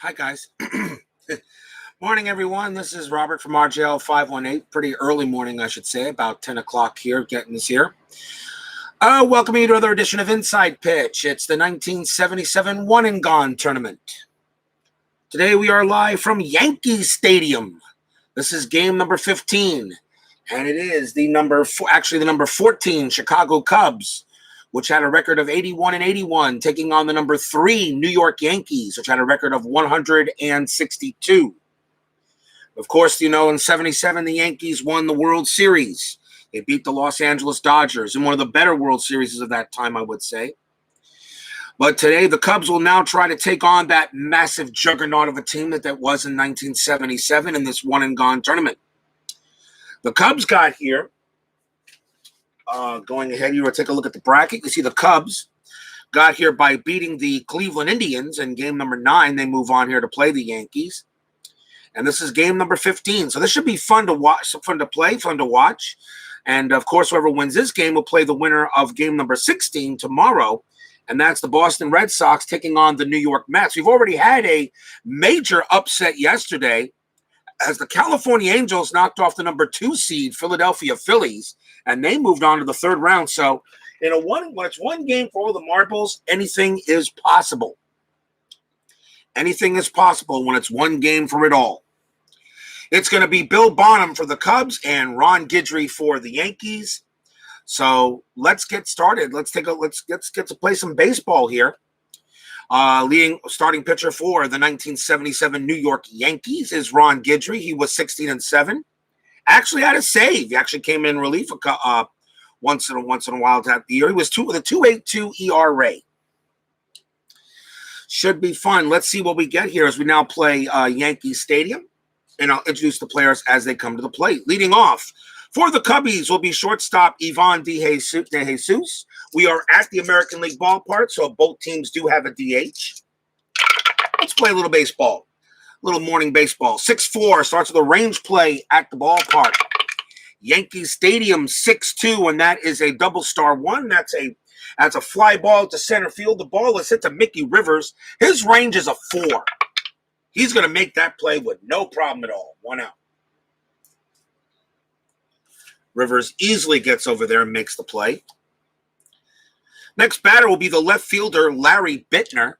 Hi, guys. Morning, everyone. This is Robert from RJL 518. Pretty early morning, I should say, about 10 o'clock here, getting this here. Welcome you to another edition of Inside Pitch. It's the 1977 One and Gone tournament. Today we are live from Yankee Stadium. This is game number 15, and it is the number 14 Chicago Cubs, which had a record of 81-81, taking on the number 3 New York Yankees, which had a record of 162. Of course, you know, in 77, the Yankees won the World Series. They beat the Los Angeles Dodgers in one of the better World Series of that time, I would say. But today, the Cubs will now try to take on that massive juggernaut of a team that was in 1977 in this one-and-gone tournament. The Cubs got here. Going ahead, you will take a look at the bracket. You see the Cubs got here by beating the Cleveland Indians in game number 9. They move on here to play the Yankees. And this is game number 15. So this should be fun to watch, fun to play, fun to watch. And, of course, whoever wins this game will play the winner of game number 16 tomorrow. And that's the Boston Red Sox taking on the New York Mets. We've already had a major upset yesterday as the California Angels knocked off the number 2 seed Philadelphia Phillies, and they moved on to the third round. So when it's one game for all the marbles, anything is possible. Anything is possible when it's one game for it all. It's going to be Bill Bonham for the Cubs and Ron Guidry for the Yankees. So let's get started. Let's get to play some baseball here. Leading starting pitcher for the 1977 New York Yankees is Ron Guidry. He was 16-7. Actually had a save. He actually came in relief once in a while that year. He was with a 2.82 ERA. Should be fun. Let's see what we get here as we now play Yankee Stadium, and I'll introduce the players as they come to the plate. Leading off for the Cubbies will be shortstop Ivan De Jesus. We are at the American League ballpark, so both teams do have a DH. Let's play a little baseball. Little morning baseball. 6-4 starts with a range play at the ballpark. Yankee Stadium 6-2, and that is a double star one. That's a fly ball to center field. The ball is hit to Mickey Rivers. His range is a 4. He's going to make that play with no problem at all. 1 out. Rivers easily gets over there and makes the play. Next batter will be the left fielder, Larry Bittner.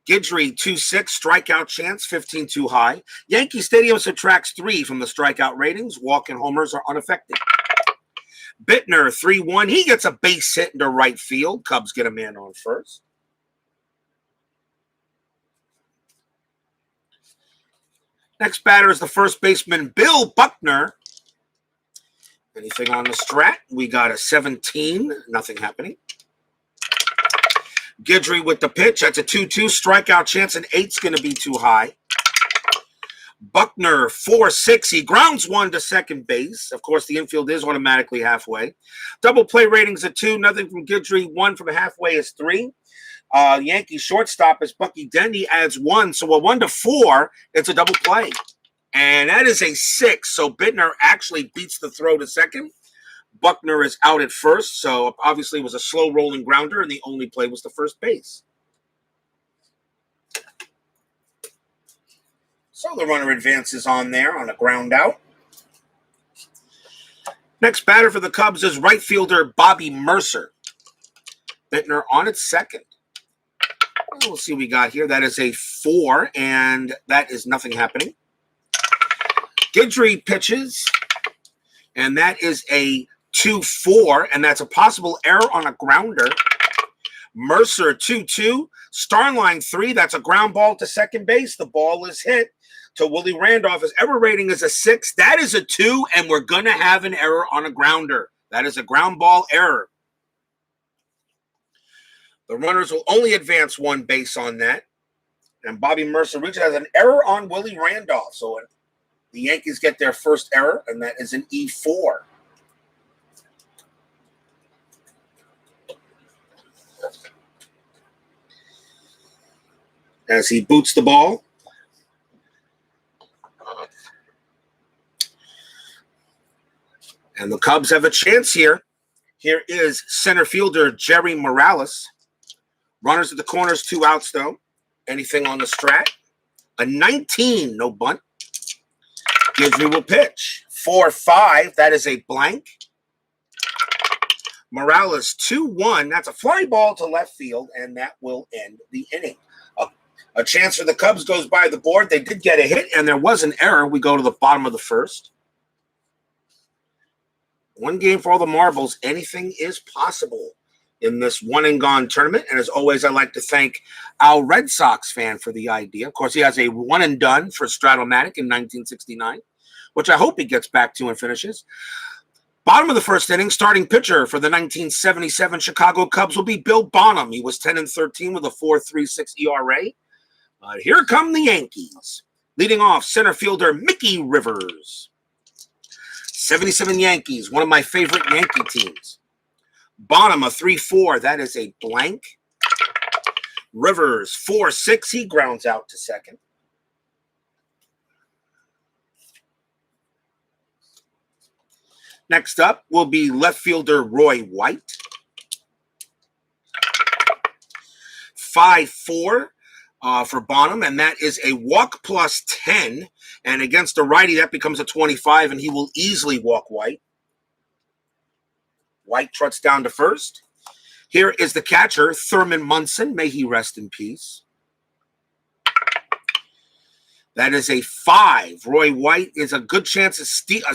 Guidry, 2-6, strikeout chance, 15 too high. Yankee Stadium subtracts 3 from the strikeout ratings. Walk and homers are unaffected. Bittner, 3-1. He gets a base hit into right field. Cubs get a man on first. Next batter is the first baseman, Bill Buckner. Anything on the strat? We got a 17. Nothing happening. Guidry with the pitch. That's a 2-2. Strikeout chance, and 8's going to be too high. Buckner, 4-6. He grounds one to second base. Of course, the infield is automatically halfway. Double play ratings of 2. Nothing from Guidry. 1 from halfway is 3. Yankee shortstop is Bucky Dent. He adds 1. So a 1-4, it's a double play. And that is a 6. So Bittner actually beats the throw to second. Buckner is out at first. So obviously it was a slow rolling grounder, and the only play was the first base. So the runner advances on there on a ground out. Next batter for the Cubs is right fielder Bobby Mercer. Bittner on its second. We'll see what we got here. That is a 4, and that is nothing happening. Guidry pitches, and that is a 2-4, and that's a possible error on a grounder. Mercer, 2-2. Starline, 3. That's a ground ball to second base. The ball is hit to Willie Randolph. His error rating is a 6. That is a 2, and we're going to have an error on a grounder. That is a ground ball error. The runners will only advance 1 base on that. And Bobby Mercer reaches as an error on Willie Randolph. So the Yankees get their first error, and that is an E4. As he boots the ball. And the Cubs have a chance here. Here is center fielder Jerry Morales. Runners at the corners, 2 outs, though. Anything on the strat? A 19, no bunt. Guidry will pitch. 4-5, that is a blank. Morales 2-1, that's a fly ball to left field, and that will end the inning. A chance for the Cubs goes by the board. They did get a hit, and there was an error. We go to the bottom of the first. One game for all the marbles. Anything is possible in this one-and-gone tournament. And as always, I'd like to thank our Red Sox fan for the idea. Of course, he has a one-and-done for Stratomatic in 1969, which I hope he gets back to and finishes. Bottom of the first inning, starting pitcher for the 1977 Chicago Cubs will be Bill Bonham. He was 10-13 with a 4.36 ERA. Here come the Yankees. Leading off, center fielder Mickey Rivers. 77 Yankees, one of my favorite Yankee teams. Bonham, a 3-4. That is a blank. Rivers, 4-6. He grounds out to second. Next up will be left fielder Roy White. 5-4. For Bonham, and that is a walk plus 10. And against a righty, that becomes a 25, and he will easily walk White. White trots down to first. Here is the catcher, Thurman Munson. May he rest in peace. That is a 5. Roy White is a good chance. A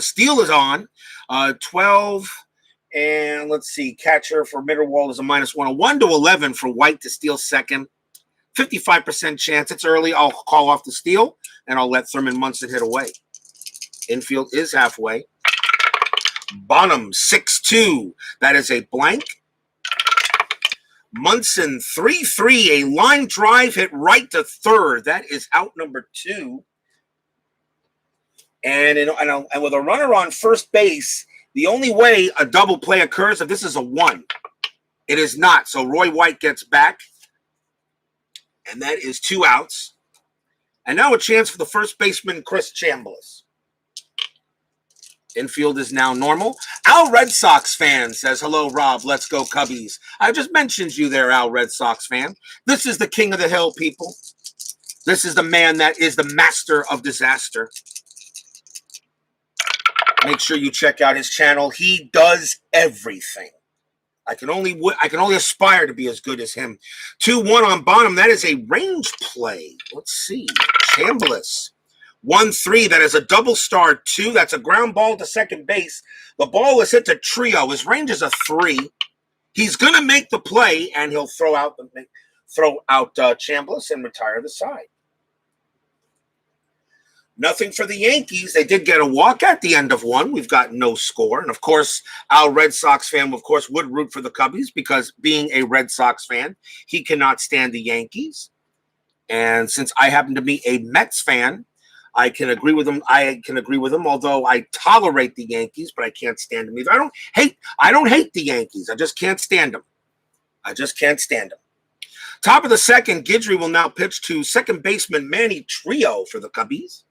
steal is on. 12. And let's see, catcher for Mitterwald is a -1. A 1-11 for White to steal second. 55% chance. It's early. I'll call off the steal, and I'll let Thurman Munson hit away. Infield is halfway. Bonham, 6-2. That is a blank. Munson, 3-3. A line drive hit right to third. That is out number 2. And with a runner on first base, the only way a double play occurs if this is a 1. It is not. So Roy White gets back. And that is 2 outs. And now a chance for the first baseman, Chris Chambliss. Infield is now normal. Al Red Sox fan says, hello, Rob. Let's go Cubbies. I just mentioned you there, Al Red Sox fan. This is the king of the hill, people. This is the man that is the master of disaster. Make sure you check out his channel. He does everything. I can only aspire to be as good as him. 2-1 on Bonham. That is a range play. Let's see. Chambliss. 1-3. That is a double star 2. That's a ground ball to second base. The ball is hit to Trio. His range is a 3. He's going to make the play, and he'll throw out Chambliss and retire the side. Nothing for the Yankees. They did get a walk at the end of one. We've got no score. And, of course, our Red Sox fan, of course, would root for the Cubbies because being a Red Sox fan, he cannot stand the Yankees. And since I happen to be a Mets fan, I can agree with him. Although I tolerate the Yankees, but I can't stand them either. I don't hate the Yankees. I just can't stand them. Top of the second, Guidry will now pitch to second baseman Manny Trio for the Cubbies.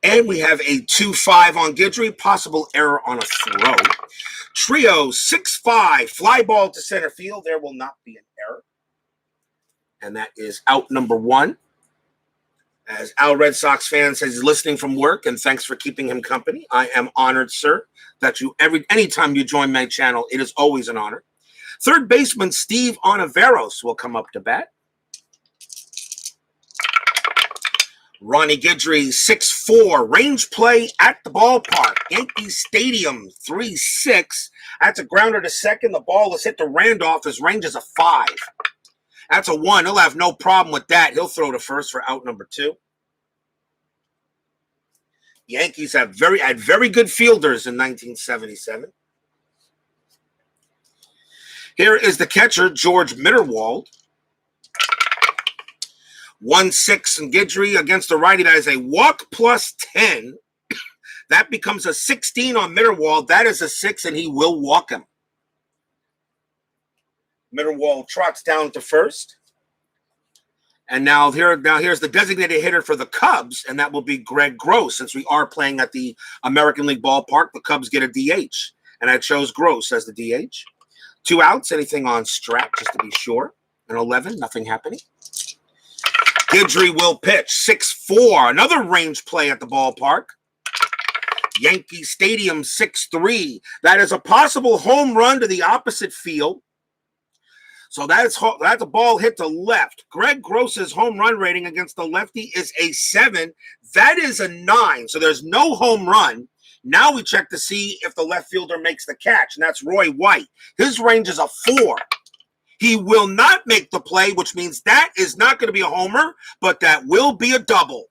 And we have a 2-5 on Guidry, possible error on a throw. Trio, 6-5, fly ball to center field. There will not be an error. And that is out number 1. As Al Red Sox fan says, he's listening from work, and thanks for keeping him company. I am honored, sir, that anytime you join my channel, it is always an honor. Third baseman Steve Ontiveros will come up to bat. Ronnie Guidry, 6'4", range play at the ballpark. Yankee Stadium, 3-6. That's a grounder to second. The ball is hit to Randolph. His range is a 5. That's a 1. He'll have no problem with that. He'll throw to first for out number 2. Yankees had very good fielders in 1977. Here is the catcher, George Mitterwald. 1-6 and Guidry against the righty. That is a walk plus 10. That becomes a 16 on Mitterwald. That is a 6, and he will walk him. Mitterwald trots down to first. And now here's the designated hitter for the Cubs, and that will be Greg Gross. Since we are playing at the American League ballpark, the Cubs get a DH. And I chose Gross as the DH. 2 outs. Anything on Strat, just to be sure. An 11, nothing happening. Guidry will pitch. 6-4. Another range play at the ballpark. Yankee Stadium 6-3. That is a possible home run to the opposite field. So that's a ball hit to left. Greg Gross's home run rating against the lefty is a 7. That is a 9. So there's no home run. Now we check to see if the left fielder makes the catch, and that's Roy White. His range is a 4. He will not make the play, which means that is not going to be a homer, but that will be a double.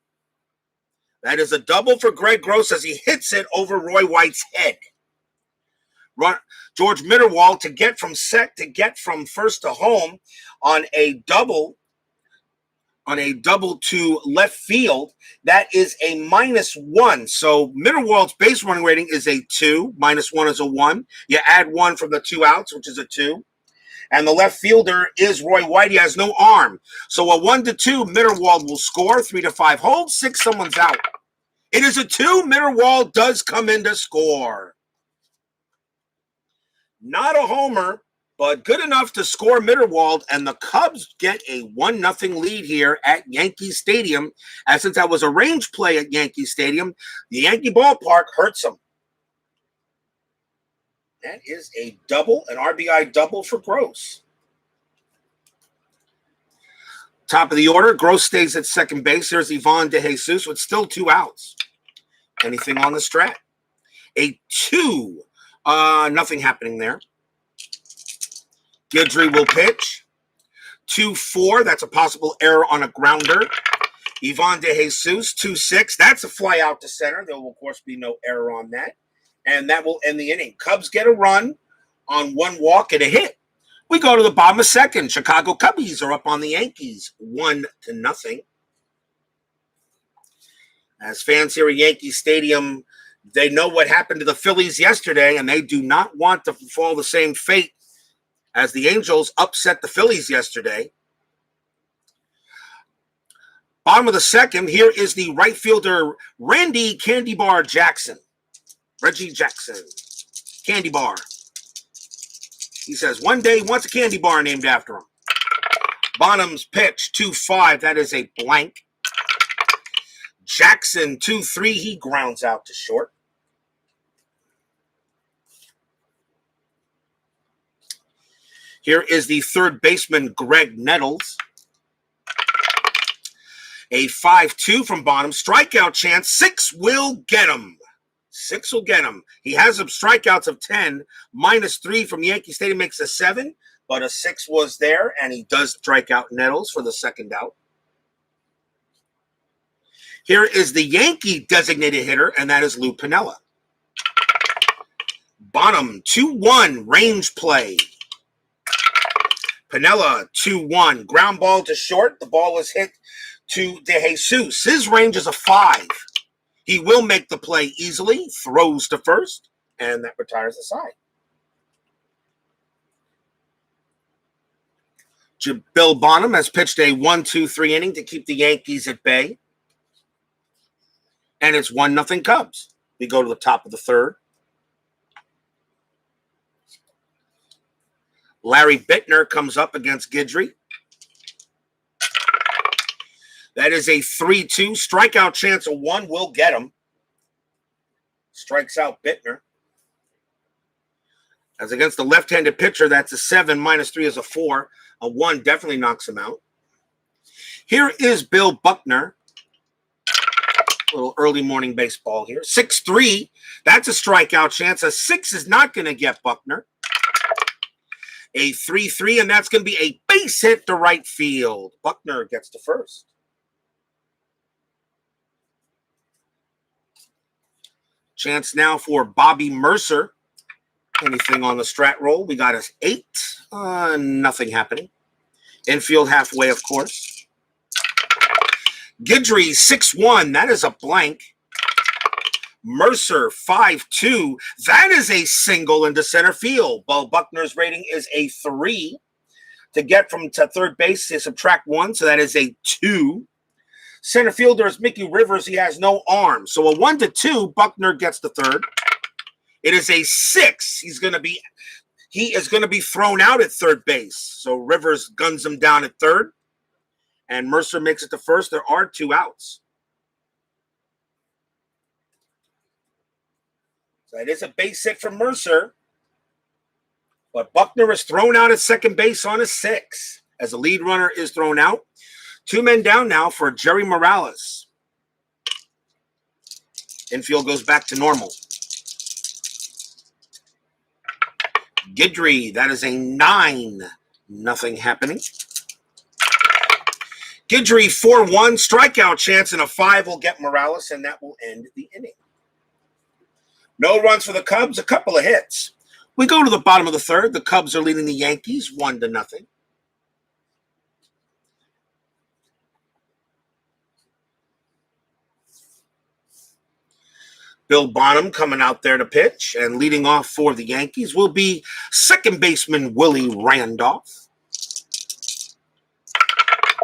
That is a double for Greg Gross as he hits it over Roy White's head. George Mitterwald to get from first to home on a double to left field. That is a -1. So Mitterwald's base running rating is a 2. -1 is a 1. You add 1 from the 2 outs, which is a 2. And the left fielder is Roy White. He has no arm. So a 1-2, Mitterwald will score. 3-5 hold. 6, someone's out. It is a 2. Mitterwald does come in to score. Not a homer, but good enough to score Mitterwald, and the Cubs get a 1-0 lead here at Yankee Stadium. And since that was a range play at Yankee Stadium, the Yankee ballpark hurts them. That is a double, an RBI double for Gross. Top of the order, Gross stays at second base. There's Ivan De Jesus with still 2 outs. Anything on the Strat? A 2. Nothing happening there. Guidry will pitch. 2-4. That's a possible error on a grounder. Ivan De Jesus, 2-6. That's a fly out to center. There will, of course, be no error on that. And that will end the inning. Cubs get a run on 1 walk and a hit. We go to the bottom of second. Chicago Cubbies are up on the Yankees 1-0. As fans here at Yankee Stadium, they know what happened to the Phillies yesterday, and they do not want to fall the same fate as the Angels upset the Phillies yesterday. Bottom of the second, here is the right fielder, Randy Candy Bar Jackson. Reggie Jackson. Candy Bar. He says, one day he wants a candy bar named after him. Bonham's pitch, 2-5. That is a blank. Jackson, 2-3. He grounds out to short. Here is the third baseman, Greg Nettles. A 5-2 from Bonham. Strikeout chance. 6 will get him. 6 will get him. He has some strikeouts of 10. -3 from Yankee Stadium makes a 7. But a 6 was there, and he does strike out Nettles for the second out. Here is the Yankee designated hitter, and that is Lou Piniella. Bonham, 2-1, range play. Piniella, 2-1, ground ball to short. The ball was hit to De Jesus. His range is a 5. He will make the play easily, throws to first, and that retires the side. Bill Bonham has pitched a 1-2-3 inning to keep the Yankees at bay. And it's 1-0 Cubs. We go to the top of the third. Larry Bittner comes up against Guidry. That is a 3-2. Strikeout chance of 1 will get him. Strikes out Bittner. As against the left-handed pitcher, that's a 7. -3 is a 4. A 1 definitely knocks him out. Here is Bill Buckner. A little early morning baseball here. 6-3. That's a strikeout chance. A 6 is not going to get Buckner. A 3-3, and that's going to be a base hit to right field. Buckner gets to first. Chance now for Bobby Mercer. Anything on the Strat roll? We got us 8. Nothing happening. Infield halfway, of course. Guidry, 6-1. That is a blank. Mercer, 5-2. That is a single into center field. Bo Buckner's rating is a 3. To get from to third base, they subtract 1, so that is a 2. Center fielder is Mickey Rivers. He has no arm. So a 1-2, Buckner gets the third. It is a 6. He is going to be thrown out at third base. So Rivers guns him down at third, and Mercer makes it to first. There are 2 outs. So it is a base hit for Mercer. But Buckner is thrown out at second base on a 6 as the lead runner is thrown out. 2 men down now for Jerry Morales. Infield goes back to normal. Guidry, that is a 9. Nothing happening. Guidry 4-1, strikeout chance, and a 5 will get Morales, and that will end the inning. No runs for the Cubs, a couple of hits. We go to the bottom of the third. The Cubs are leading the Yankees 1-0. Bill Bonham coming out there to pitch, and leading off for the Yankees will be second baseman Willie Randolph.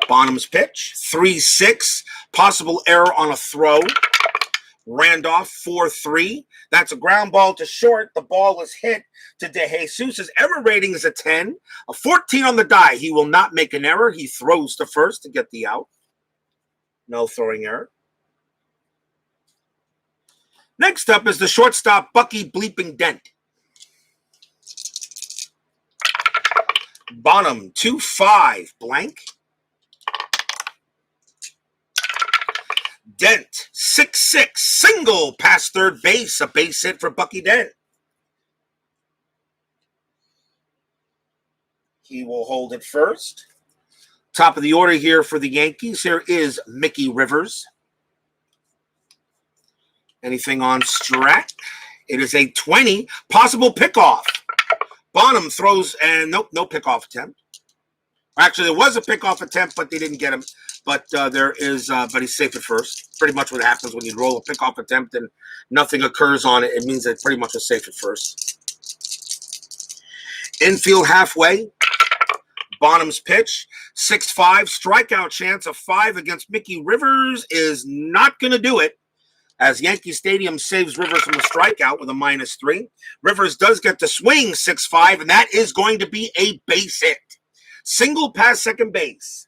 Bonham's pitch, 3-6, possible error on a throw. Randolph, 4-3. That's a ground ball to short. The ball is hit to De Jesus. His error rating is a 10. A 14 on the die. He will not make an error. He throws to first to get the out. No throwing error. Next up is the shortstop, Bucky Bleeping Dent. Bonham, 2-5, blank. Dent, 6-6, single past third base, a base hit for Bucky Dent. He will hold it first. Top of the order here for the Yankees. Here is Mickey Rivers. Anything on Strat? It is a 20, possible pickoff. Bonham throws, and nope, no pickoff attempt. Actually, there was a pickoff attempt, but they didn't get him. But but he's safe at first. Pretty much what happens when you roll a pickoff attempt and nothing occurs on it. It means that pretty much is safe at first. Infield halfway. Bonham's pitch, 6-5, strikeout chance of 5 against Mickey Rivers is not going to do it, as Yankee Stadium saves Rivers from a strikeout with a -3. Rivers does get to swing 6-5, and that is going to be a base hit. Single past second base.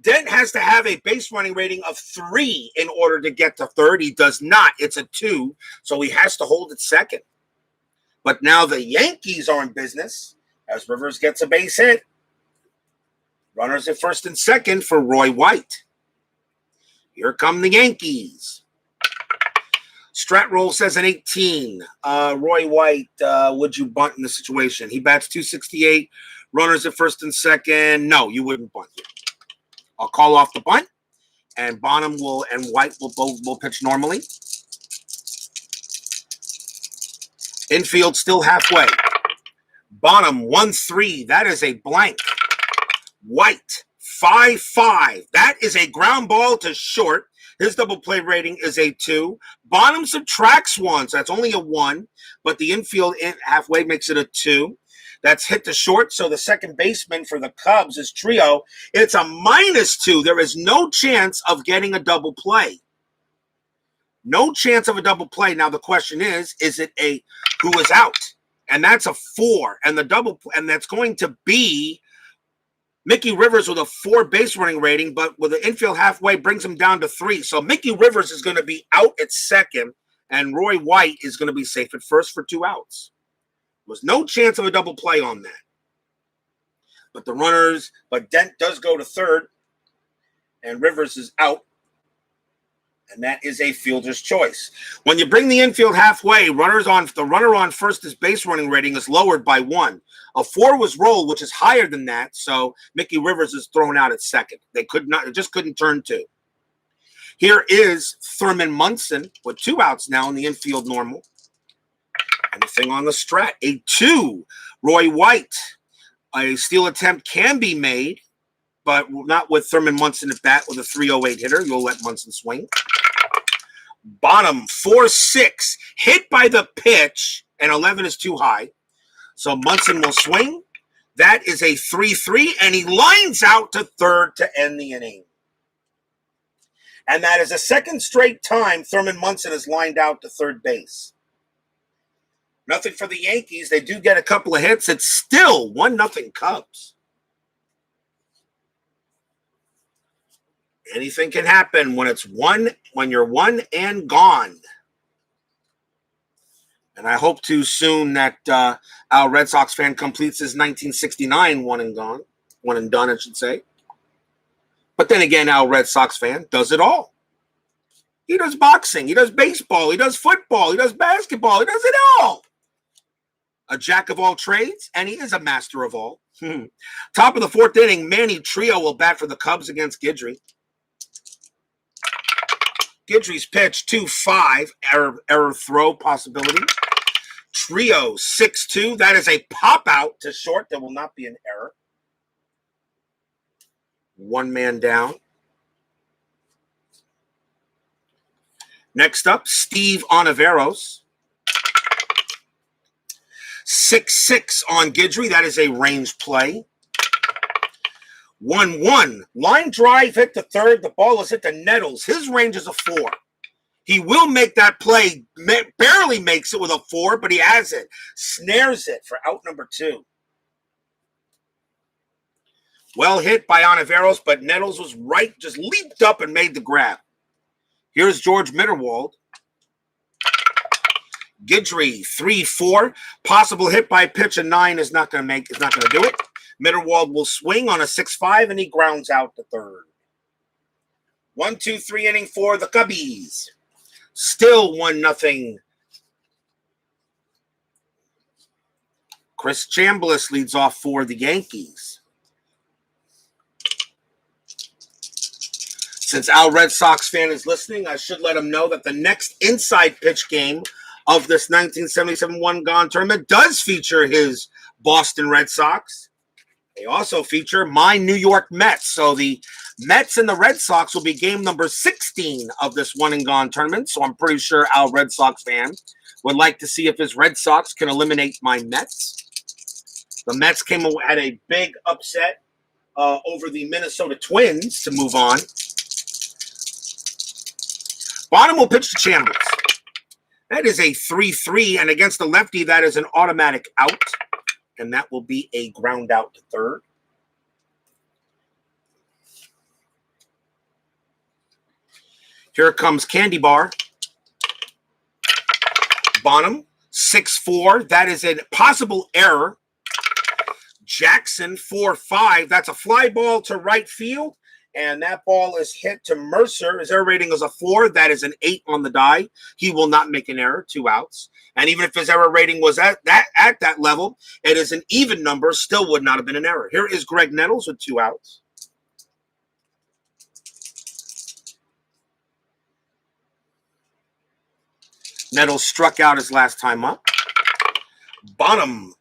Dent has to have a base running rating of 3 in order to get to third. He does not. It's a 2, so he has to hold it second. But now the Yankees are in business as Rivers gets a base hit. Runners at first and second for Roy White. Here come the Yankees. Strat roll says an 18. Roy White, would you bunt in this situation? He bats .268. Runners at first and second. No, you wouldn't bunt here. I'll call off the bunt, and Bonham and White will pitch normally. Infield still halfway. Bonham 1-3. That is a blank. White 5-5. That is a ground ball to short. His double play rating is a 2. Bonham subtracts 1, so that's only a 1, but the infield halfway makes it a 2. That's hit to short, so the second baseman for the Cubs is Trio. It's a -2. There is no chance of getting a double play. No chance of a double play. Now the question is it a who is out? And that's a 4. And that's going to be Mickey Rivers with a 4 base running rating, but with the infield halfway brings him down to 3. So Mickey Rivers is going to be out at second, and Roy White is going to be safe at first for 2 outs. There was no chance of a double play on that. But Dent does go to third, and Rivers is out. And that is a fielder's choice. When you bring the infield halfway, the runner on first, his base running rating is lowered by 1. A 4 was rolled, which is higher than that. So Mickey Rivers is thrown out at second. They just couldn't turn 2. Here is Thurman Munson with 2 outs now in the infield normal. Anything on the Strat? A 2. Roy White. A steal attempt can be made, but not with Thurman Munson at bat with a 308 hitter. You'll let Munson swing. Bonham 4-6, hit by the pitch, and 11 is too high. So Munson will swing. That is a 3-3, and he lines out to third to end the inning. And that is a second straight time Thurman Munson has lined out to third base. Nothing for the Yankees. They do get a couple of hits. It's still 1-0 Cubs. Anything can happen when you're one and gone. And I hope too soon that our Red Sox fan completes his 1969 one and done, I should say. But then again, our Red Sox fan does it all. He does boxing, he does baseball, he does football, he does basketball, he does it all. A jack of all trades, and he is a master of all. Top of the fourth inning, Manny Trio will bat for the Cubs against Guidry. Guidry's pitch 2-5, error throw possibility. Trio 6-2, that is a pop out to short. There will not be an error. One man down. Next up, Steve Ontiveros. 6-6 on Guidry. That is a range play. 1-1. Line drive hit to third. The ball is hit to Nettles. His range is a 4. He will make that play. Barely makes it with a 4, but he has it. Snares it for out number 2. Well hit by Ontiveros, but Nettles was right, just leaped up and made the grab. Here's George Mitterwald. Guidry 3-4. Possible hit by pitch a 9 is not going to do it. Mitterwald will swing on a 6-5 and he grounds out the third. 1-2-3 inning for the Cubbies. Still 1-0. Chris Chambliss leads off for the Yankees. Since our Red Sox fan is listening, I should let him know that the next inside pitch game of this 1977 One Gone tournament does feature his Boston Red Sox. They also feature my New York Mets. So the Mets and the Red Sox will be game number 16 of this One and Gone tournament. So I'm pretty sure our Red Sox fan would like to see if his Red Sox can eliminate my Mets. The Mets had a big upset over the Minnesota Twins to move on. Bonham will pitch to Chambliss. That is a 3-3, and against the lefty, that is an automatic out, and that will be a ground out to third. Here comes Candy Bar. Bonham, 6-4. That is a possible error. Jackson, 4-5. That's a fly ball to right field. And that ball is hit to Mercer. His error rating is a 4. That is an 8 on the die. He will not make an error. 2 outs. And even if his error rating was at that level, it is an even number. Still would not have been an error. Here is Greg Nettles with 2 outs. Nettles struck out his last time up. Bonham,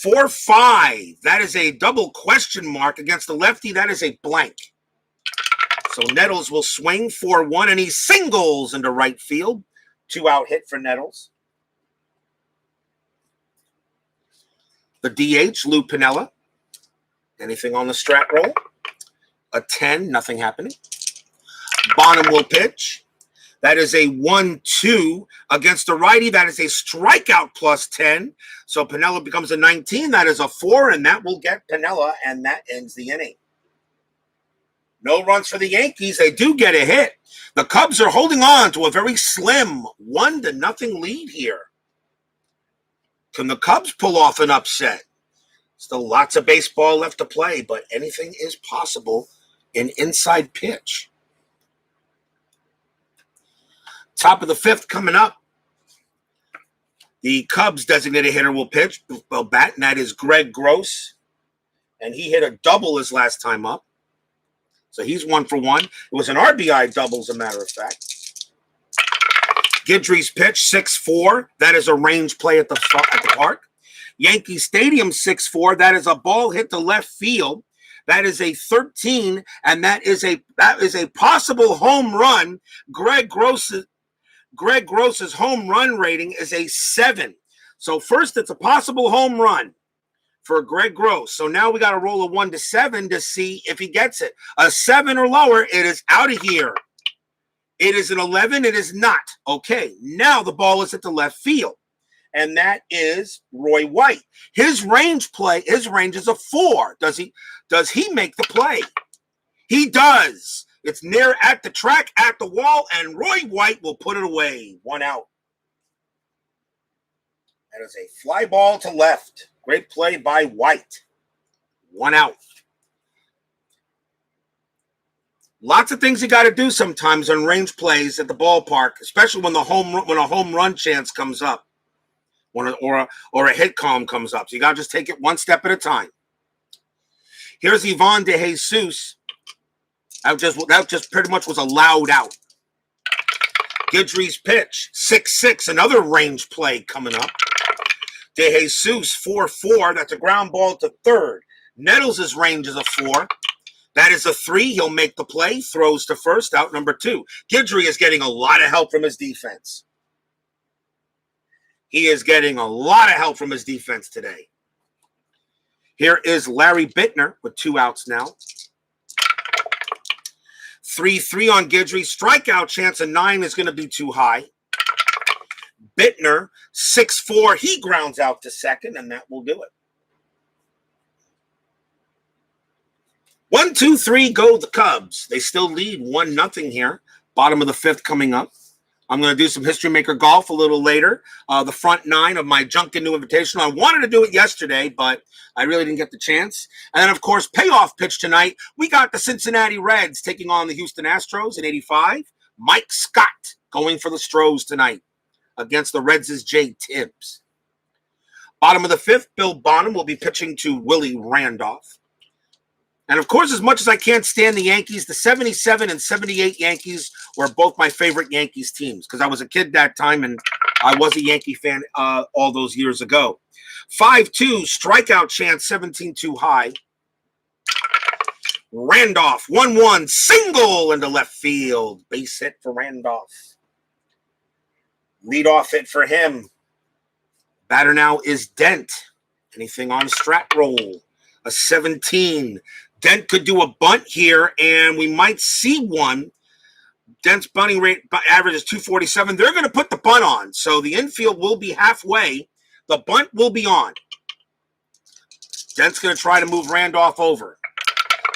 4-5. That is a double question mark against the lefty. That is a blank. So Nettles will swing 4-1, and he singles into right field. 2-out hit for Nettles. The DH, Lou Piniella. Anything on the strat roll? A 10, nothing happening. Bonham will pitch. That is a 1-2 against the righty. That is a strikeout plus 10. So Piniella becomes a 19. That is a 4, and that will get Piniella, and that ends the inning. No runs for the Yankees. They do get a hit. The Cubs are holding on to a very slim 1-0 lead here. Can the Cubs pull off an upset? Still lots of baseball left to play, but anything is possible in inside pitch. Top of the 5th coming up. The Cubs designated hitter will bat, and that is Greg Gross. And he hit a double his last time up. So he's 1 for 1. It was an RBI double, as a matter of fact. Guidry's pitch, 6-4. That is a range play at the park. Yankee Stadium, 6-4. That is a ball hit to left field. That is a 13, and that is a possible home run. Greg Gross's home run rating is a 7. So first, it's a possible home run for Greg Gross. So now we got to roll a 1 to 7 to see if he gets it. A 7 or lower, it is out of here. It is an 11. It is not. Okay, now the ball is at the left field. and that is Roy White. His range is a 4. Does he make the play? He does. It's near at the track, at the wall, and Roy White will put it away. 1 out. That is a fly ball to left. Great play by White. 1 out. Lots of things you got to do sometimes on range plays at the ballpark, especially when a home run chance comes up, or a hit column comes up. So you got to just take it one step at a time. Here's Ivan De Jesus. That just pretty much was a loud out. Guidry's pitch, 6-6, another range play coming up. De Jesus, 4-4. That's a ground ball to third. Nettles' range is a 4. That is a 3. He'll make the play. Throws to first, out number 2. Guidry is getting a lot of help from his defense. He is getting a lot of help from his defense today. Here is Larry Bittner with 2 outs now. 3-3 on Guidry. Strikeout chance of 9 is going to be too high. Bittner, 6-4. He grounds out to second, and that will do it. 1, 2, 3, go the Cubs. They still lead 1-0 here. Bottom of the 5th coming up. I'm going to do some History Maker golf a little later. The front 9 of my Junkin' New Invitational. I wanted to do it yesterday, but I really didn't get the chance. And then, of course, payoff pitch tonight. We got the Cincinnati Reds taking on the Houston Astros in 85. Mike Scott going for the Stros tonight against the Reds' Jay Tibbs. Bottom of the 5th, Bill Bonham will be pitching to Willie Randolph. And, of course, as much as I can't stand the Yankees, the 77 and 78 Yankees were both my favorite Yankees teams because I was a kid that time and I was a Yankee fan all those years ago. 5-2, strikeout chance, 17 too high. Randolph, 1-1, single into left field. Base hit for Randolph. Leadoff hit for him. Batter now is Dent. Anything on strat roll? A 17. Dent could do a bunt here, and we might see one. Dent's bunting rate average is 247. They're going to put the bunt on, so the infield will be halfway. The bunt will be on. Dent's going to try to move Randolph over.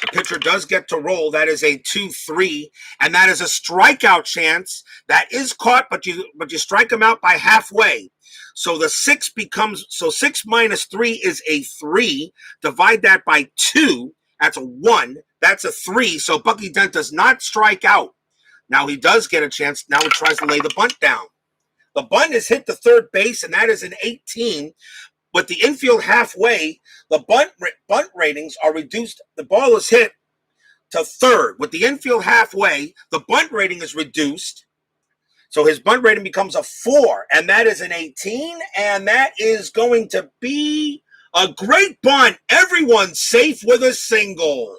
The pitcher does get to roll. That is a 2-3, and that is a strikeout chance. That is caught, but you strike him out by halfway. So the 6 becomes, 6 minus 3 is a 3. Divide that by 2. That's a 1. That's a 3. So Bucky Dent does not strike out. Now he does get a chance. Now he tries to lay the bunt down. The bunt is hit to third base, and that is an 18. With the infield halfway, the bunt ratings are reduced. The ball is hit to third. With the infield halfway, the bunt rating is reduced. So his bunt rating becomes a 4, and that is an 18, and that is going to be a great bunt. Everyone's safe with a single.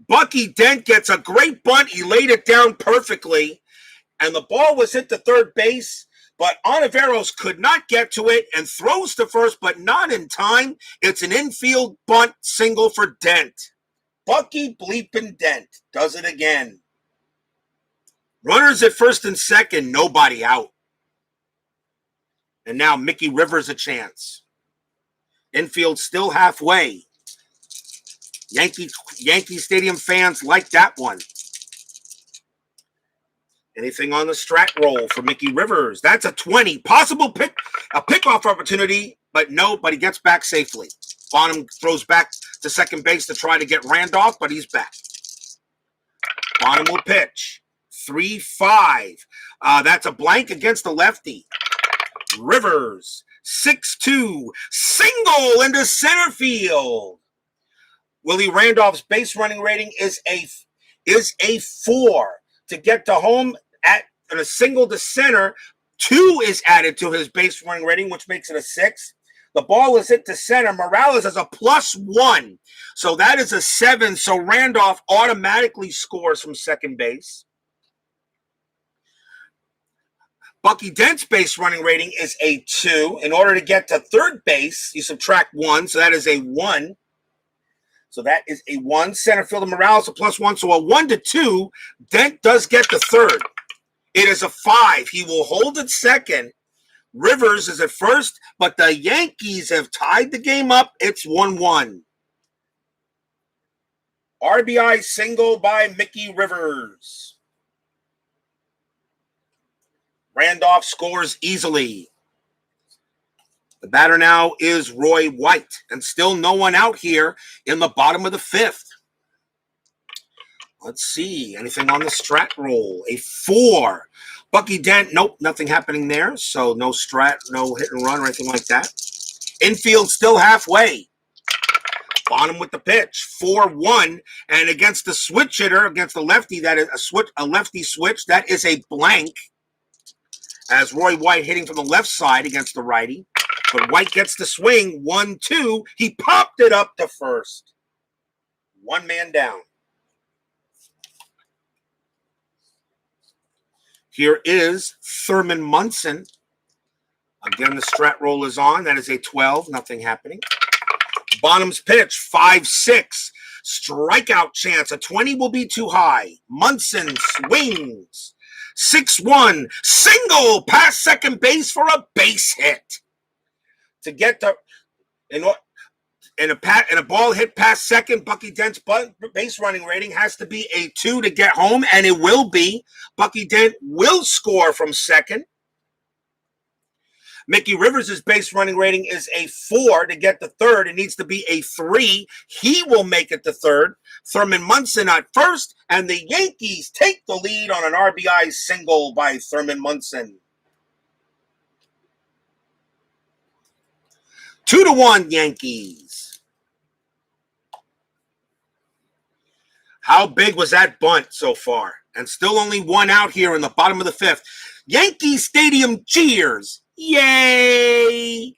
Bucky Dent gets a great bunt. He laid it down perfectly, and the ball was hit to third base, but Ontiveros could not get to it and throws to first, but not in time. It's an infield bunt single for Dent. Bucky bleeping Dent does it again. Runners at first and second, nobody out. And now Mickey Rivers a chance. Infield still halfway. Yankee Stadium fans like that one. Anything on the strat roll for Mickey Rivers? That's a 20. Possible pickoff opportunity, but no, but he gets back safely. Bonham throws back to second base to try to get Randolph, but he's back. Bonham will pitch. 3-5. That's a blank against the lefty. Rivers, 6-2, single into center field. Willie Randolph's base running rating is a 4. To get to home at a single to center, 2 is added to his base running rating, which makes it a 6. The ball is hit to center. Morales has a +1. So that is a 7. So Randolph automatically scores from second base. Bucky Dent's base running rating is a 2. In order to get to third base, you subtract 1, so that is a 1. So that is a 1. Center fielder Morales a +1, so a 1-2. Dent does get to third. It is a 5. He will hold at second. Rivers is at first, but the Yankees have tied the game up. It's 1-1. RBI single by Mickey Rivers. Randolph scores easily. The batter now is Roy White, and still no one out here in the bottom of the 5th. Let's see. Anything on the strat roll? A 4. Bucky Dent, nope, nothing happening there. So no strat, no hit and run or anything like that. Infield still halfway. Bonham with the pitch, 4-1. And against the switch hitter, against the lefty, that is a lefty switch, that is a blank. As Roy White hitting from the left side against the righty. But White gets the swing, 1-2. He popped it up to first. One man down. Here is Thurman Munson. Again, the strat roll is on. That is a 12. Nothing happening. Bonham's pitch, 5-6. Strikeout chance. A 20 will be too high. Munson swings. 6-1. Single past second base for a base hit. To get to in a ball hit past second, Bucky Dent's base running rating has to be a 2 to get home, and it will be. Bucky Dent will score from second. Mickey Rivers' base running rating is a 4 to get to third. It needs to be a 3. He will make it to third. Thurman Munson at first, and the Yankees take the lead on an RBI single by Thurman Munson. 2-1 Yankees. How big was that bunt so far? And still only one out here in the bottom of the 5th. Yankee Stadium cheers. Yay!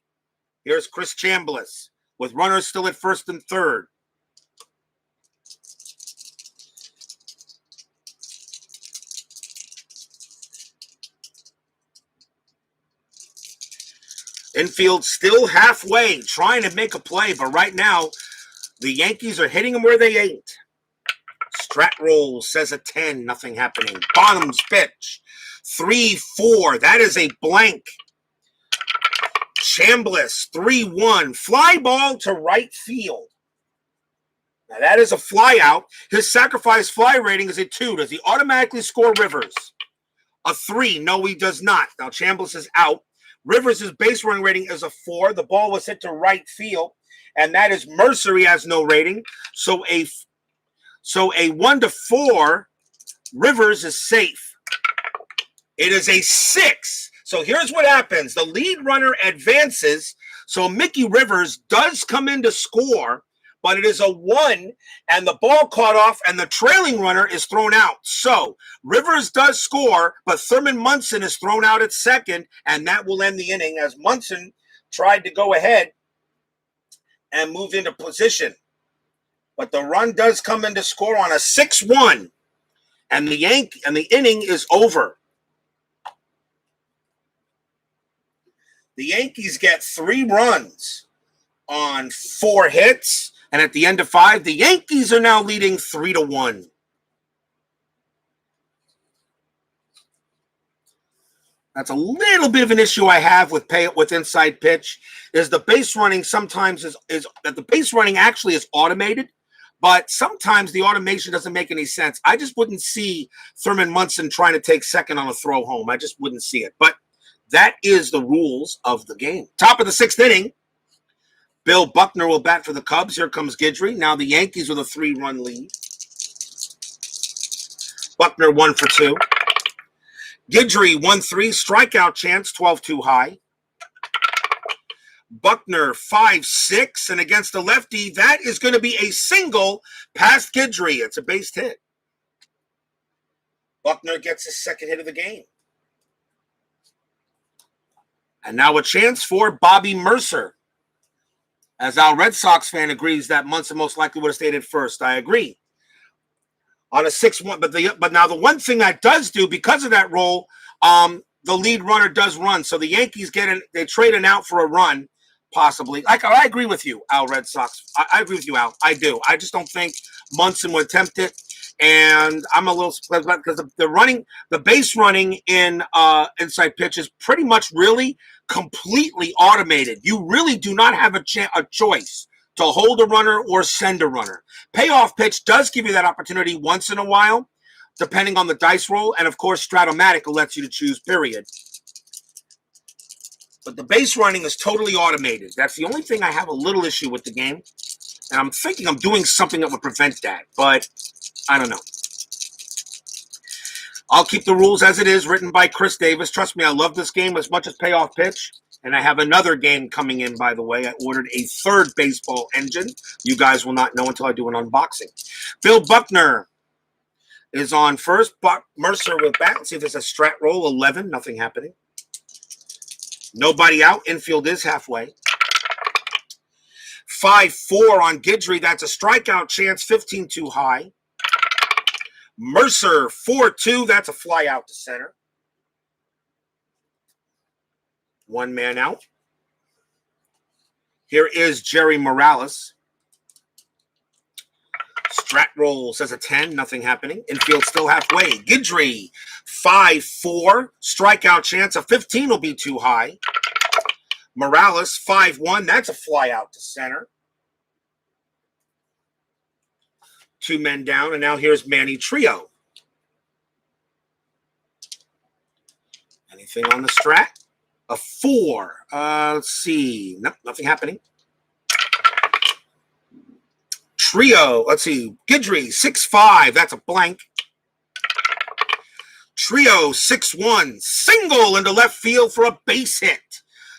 Here's Chris Chambliss with runners still at first and third. Infield still halfway, trying to make a play, but right now, the Yankees are hitting them where they ain't. Strat roll says a 10, nothing happening. Bonham's pitch, 3-4, that is a blank. Chambliss, 3-1, fly ball to right field. Now that is a fly out. His sacrifice fly rating is a 2. Does he automatically score Rivers? A 3, no he does not. Now Chambliss is out. Rivers' base running rating is a 4. The ball was hit to right field, and that is Mercer. He has no rating. So a 1-4, Rivers is safe. It is a 6. So here's what happens. The lead runner advances. So Mickey Rivers does come in to score, but it is a 1, and the ball caught off, and the trailing runner is thrown out. So Rivers does score, but Thurman Munson is thrown out at second, and that will end the inning as Munson tried to go ahead and move into position. But the run does come in to score on a 6-1, and the inning is over. The Yankees get 3 runs on 4 hits. And at the end of 5, the Yankees are now leading 3-1. That's a little bit of an issue I have with inside pitch. Is the base running sometimes is that the base running actually is automated, but sometimes the automation doesn't make any sense. I just wouldn't see Thurman Munson trying to take second on a throw home. I just wouldn't see it. But that is the rules of the game. Top of the 6th inning. Bill Buckner will bat for the Cubs. Here comes Guidry. Now the Yankees with a 3-run lead. Buckner 1 for 2. Guidry 1-3. Strikeout chance 12 too high. Buckner 5-6. And against the lefty, that is going to be a single past Guidry. It's a base hit. Buckner gets his second hit of the game. And now a chance for Bobby Mercer. As our Red Sox fan agrees that Munson most likely would have stayed at first. I agree. On a 6-1, but now the one thing that does do, because of that roll, the lead runner does run. So the Yankees they trade an out for a run, possibly. I agree with you, Al Red Sox. I agree with you, Al. I do. I just don't think Munson would attempt it. And I'm a little surprised because the base running in inside pitch is pretty much really completely automated. You really do not have a choice to hold a runner or send a runner. Payoff pitch does give you that opportunity once in a while, depending on the dice roll, and of course, Stratomatic lets you to choose, period. But the base running is totally automated. That's the only thing I have a little issue with the game, and I'm thinking I'm doing something that would prevent that, but I don't know. I'll keep the rules as it is, written by Chris Davis. Trust me, I love this game as much as Payoff Pitch. And I have another game coming in, by the way. I ordered a third baseball engine. You guys will not know until I do an unboxing. Bill Buckner is on first. Mercer with bat. Let's see if there's a strat roll. 11. Nothing happening. Nobody out. Infield is halfway. 5-4 on Guidry. That's a strikeout chance. 15 too high. Mercer, 4-2. That's a fly out to center. One man out. Here is Jerry Morales. Strat roll says a 10. Nothing happening. Infield still halfway. Guidry, 5-4. Strikeout chance. A 15 will be too high. Morales, 5-1. That's a fly out to center. Two men down, and now here's Manny Trio. Anything on the strat? A 4. Let's see. Nope, nothing happening. Trio. Let's see. Guidry, 6-5. That's a blank. Trio, 6-1. Single into left field for a base hit.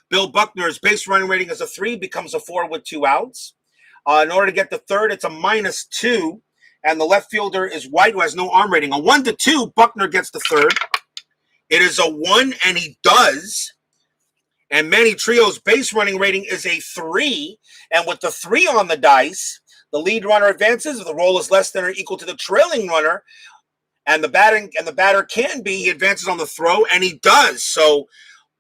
Bill Buckner's base running rating is a 3, becomes a 4 with 2 outs. In order to get the third, it's a -2. And the left fielder is White, who has no arm rating. A 1-2, Buckner gets the third. It is a 1, and he does. And Manny Trio's base running rating is a 3. And with the 3 on the dice, the lead runner advances. If the roll is less than or equal to the trailing runner, and the batter can be, he advances on the throw, and he does. So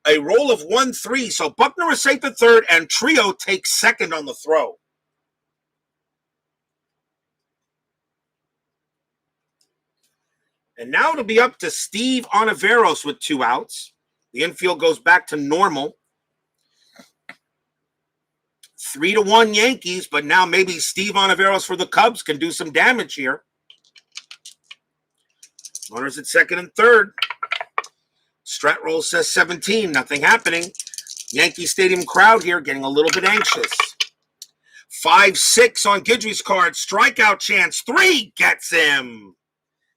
a roll of 1-3. So Buckner is safe at third, and Trio takes second on the throw. And now it'll be up to Steve Ontiveros with 2 outs. The infield goes back to normal. 3-1 Yankees, but now maybe Steve Ontiveros for the Cubs can do some damage here. Runners at second and third. Strat roll says 17. Nothing happening. Yankee Stadium crowd here getting a little bit anxious. 5-6 on Guidry's card. Strikeout chance. 3 gets him.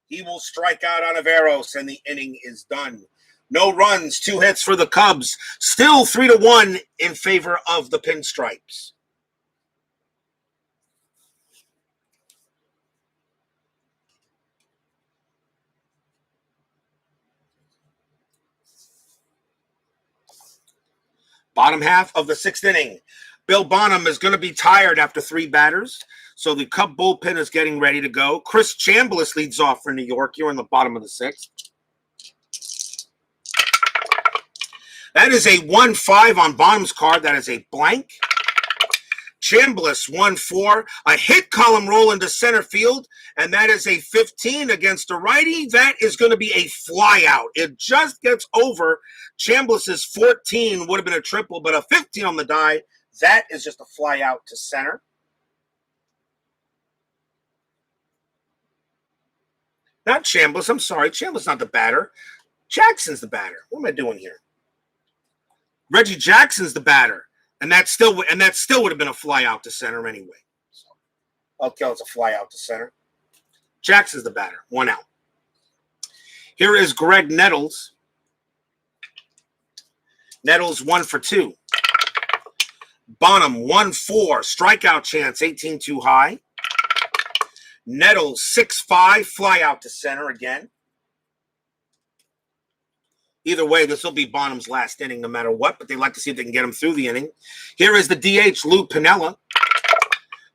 He will strike out Ontiveros, and the inning is done. No runs, 2 hits for the Cubs. Still 3-1 in favor of the Pinstripes. Bottom half of the 6th inning. Bill Bonham is going to be tired after 3 batters. So the Cub bullpen is getting ready to go. Chris Chambliss leads off for New York here in the bottom of the 6th. That is a 1-5 on Bonham's card. That is a blank. Chambliss, 1-4. A hit column roll into center field, and that is a 15 against a righty. That is going to be a fly out. It just gets over. Chambliss's 14 would have been a triple, but a 15 on the die. That is just a fly out to center. Not Chambliss. I'm sorry. Chambliss not the batter. Jackson's the batter. What am I doing here? Reggie Jackson's the batter. And that still would have been a fly out to center anyway. So, okay, it's a fly out to center. Jackson's the batter. 1 out. Here is Greg Nettles. Nettles 1 for 2. Bonham 1-4. Strikeout chance 18 too high. Nettles 6-5. Fly out to center again. Either way, this will be Bonham's last inning no matter what, but they like to see if they can get him through the inning. Here is the DH, Lou Piniella.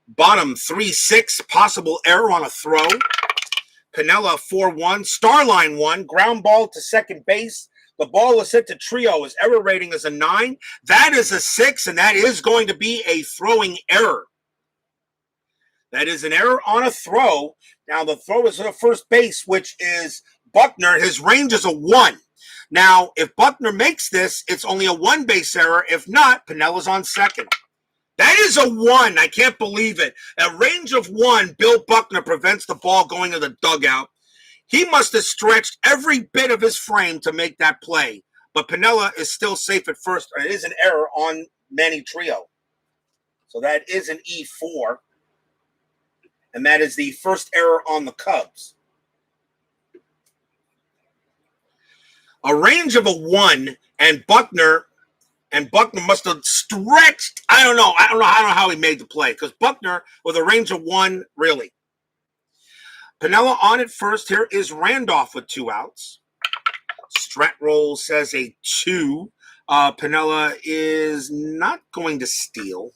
Bonham 3-6, possible error on a throw. Piniella 4-1, Starline 1, ground ball to second base. The ball is hit to Trio. His error rating is a 9. That is a 6, and that is going to be a throwing error. That is an error on a throw. Now, the throw is to first base, which is Buckner. His range is a 1. Now, if Buckner makes this, it's only a 1-base error. If not, Pinella's on second. That is a 1. I can't believe it. At range of 1, Bill Buckner prevents the ball going to the dugout. He must have stretched every bit of his frame to make that play. But Pinella is still safe at first. It is an error on Manny Trio. So that is an E4. And that is the first error on the Cubs. A range of a 1, and Buckner must have stretched. I don't know how he made the play, because Buckner with a range of 1, really. Pinella on at first. Here is Randolph with 2 outs. Strat roll says a 2. Pinella is not going to steal.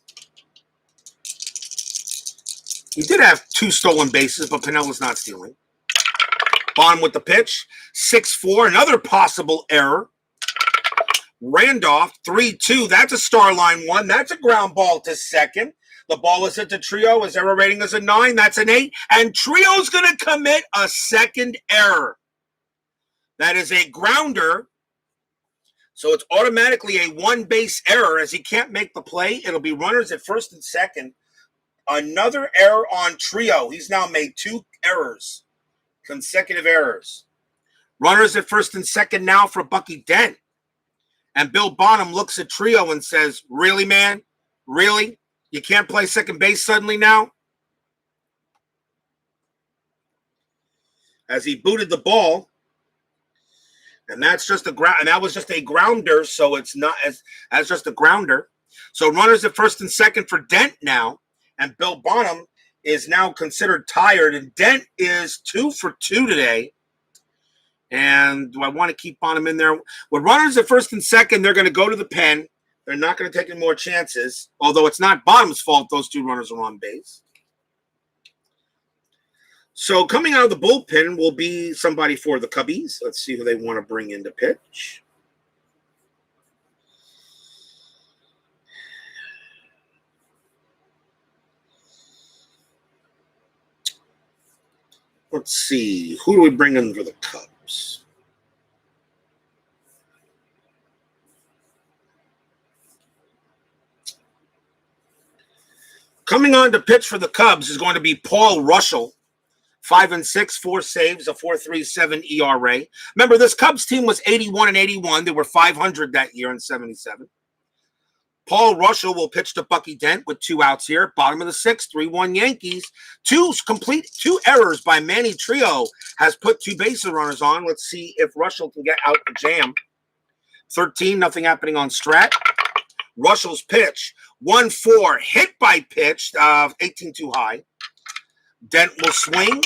He did have 2 stolen bases, but Pinella's not stealing. Bonham with the pitch. 6-4, another possible error. Randolph, 3-2. That's a star line 1. That's a ground ball to second. The ball is hit to Trio. His error rating is a 9. That's an 8. And Trio's going to commit a second error. That is a grounder. So it's automatically a 1-base error. As he can't make the play, it'll be runners at first and second. Another error on Trio. He's now made 2 errors. Consecutive errors. Runners at first and second now for Bucky Dent. And Bill Bonham looks at Trio and says, really, man? Really? You can't play second base suddenly now? As he booted the ball. And that's just and that was just a grounder, so it's not as just a grounder. So runners at first and second for Dent now. And Bill Bonham is now considered tired. And Dent is 2 for 2 today. And do I want to keep Bonham in there? With runners at first and second, they're going to go to the pen. They're not going to take any more chances. Although it's not Bonham's fault those 2 runners are on base. So coming out of the bullpen will be somebody for the Cubbies. Let's see who they want to bring in to pitch. Let's see. Who do we bring in for the Cubs? Coming on to pitch for the Cubs is going to be Paul Russell. 5-6, 4 saves, a 4.37 ERA. Remember, this Cubs team was 81-81. They were 500 that year in 77. Paul Russell will pitch to Bucky Dent with 2 outs here. Bottom of the 6th, 3-1 Yankees. 2 errors by Manny Trio has put 2 bases runners on. Let's see if Russell can get out the jam. 13, nothing happening on Strat. Russell's pitch, 1-4, hit by pitch, 18 too high. Dent will swing.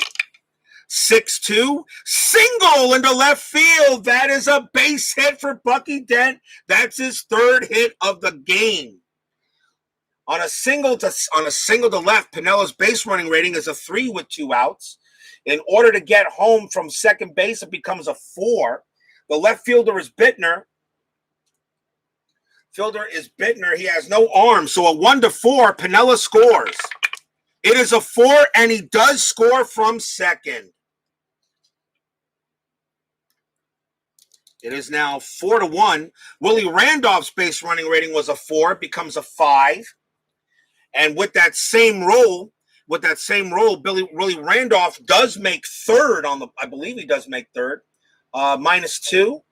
6-2, single into left field. That is a base hit for Bucky Dent. That's his 3rd hit of the game. On a single to left, Pinella's base running rating is a 3 with 2 outs. In order to get home from second base, it becomes a 4. The left fielder is Bittner. He has no arm, so a 1-4, Pinella scores. It is a 4, and he does score from second. It is now 4-1. Willie Randolph's base running rating was a 4. It becomes a 5. And with that same roll, Willie Randolph does make 3rd on the. I believe he does make 3rd. -2.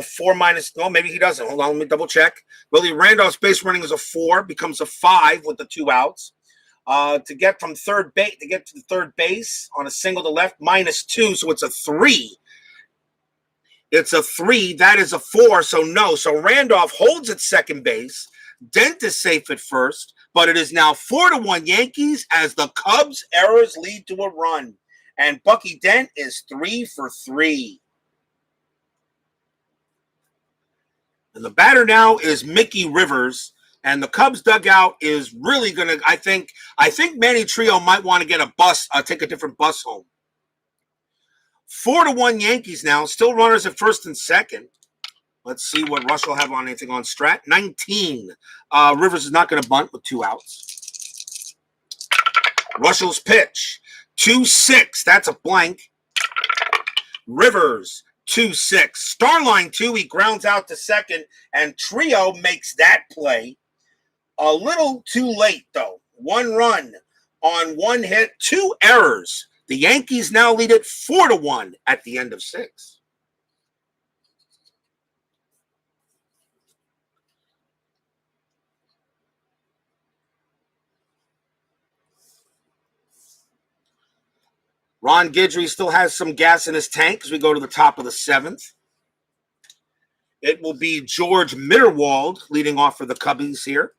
4 minus. No, maybe he doesn't. Hold on, let me double check. Willie Randolph's base running is a 4. Becomes a 5 with the 2 outs. To get from third base to the third base on a single to left, -2. So it's a 3. It's a 3. That is a 4. So no. So Randolph holds at second base. Dent is safe at first. But it is now 4-1 Yankees as the Cubs' errors lead to a run. And Bucky Dent is 3 for 3. And the batter now is Mickey Rivers. And the Cubs dugout is really going to, I think Manny Trio might want to get a bus, take a different bus home. 4-1 Yankees now, still runners at first and second. Let's see what Russell have on anything on Strat. 19. Rivers is not going to bunt with 2 outs. Russell's pitch, 2-6. That's a blank. Rivers, 2-6. Starline 2, he grounds out to second, and Trio makes that play. A little too late, though. 1 run on 1 hit, 2 errors. The Yankees now lead it 4-1 at the end of 6. Ron Guidry still has some gas in his tank as we go to the top of the 7th. It will be George Mitterwald leading off for the Cubbies here.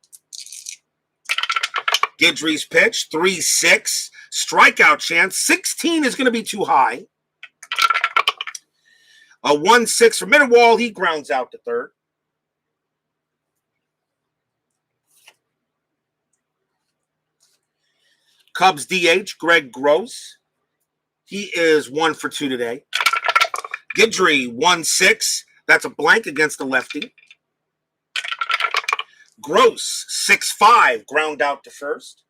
Guidry's pitch, 3-6. Strikeout chance, 16 is going to be too high. A 1-6 for Mitterwald. He grounds out to third. Cubs DH, Greg Gross. He is 1 for 2 today. Guidry, 1-6. That's a blank against the lefty. Gross, 6-5. Ground out to first.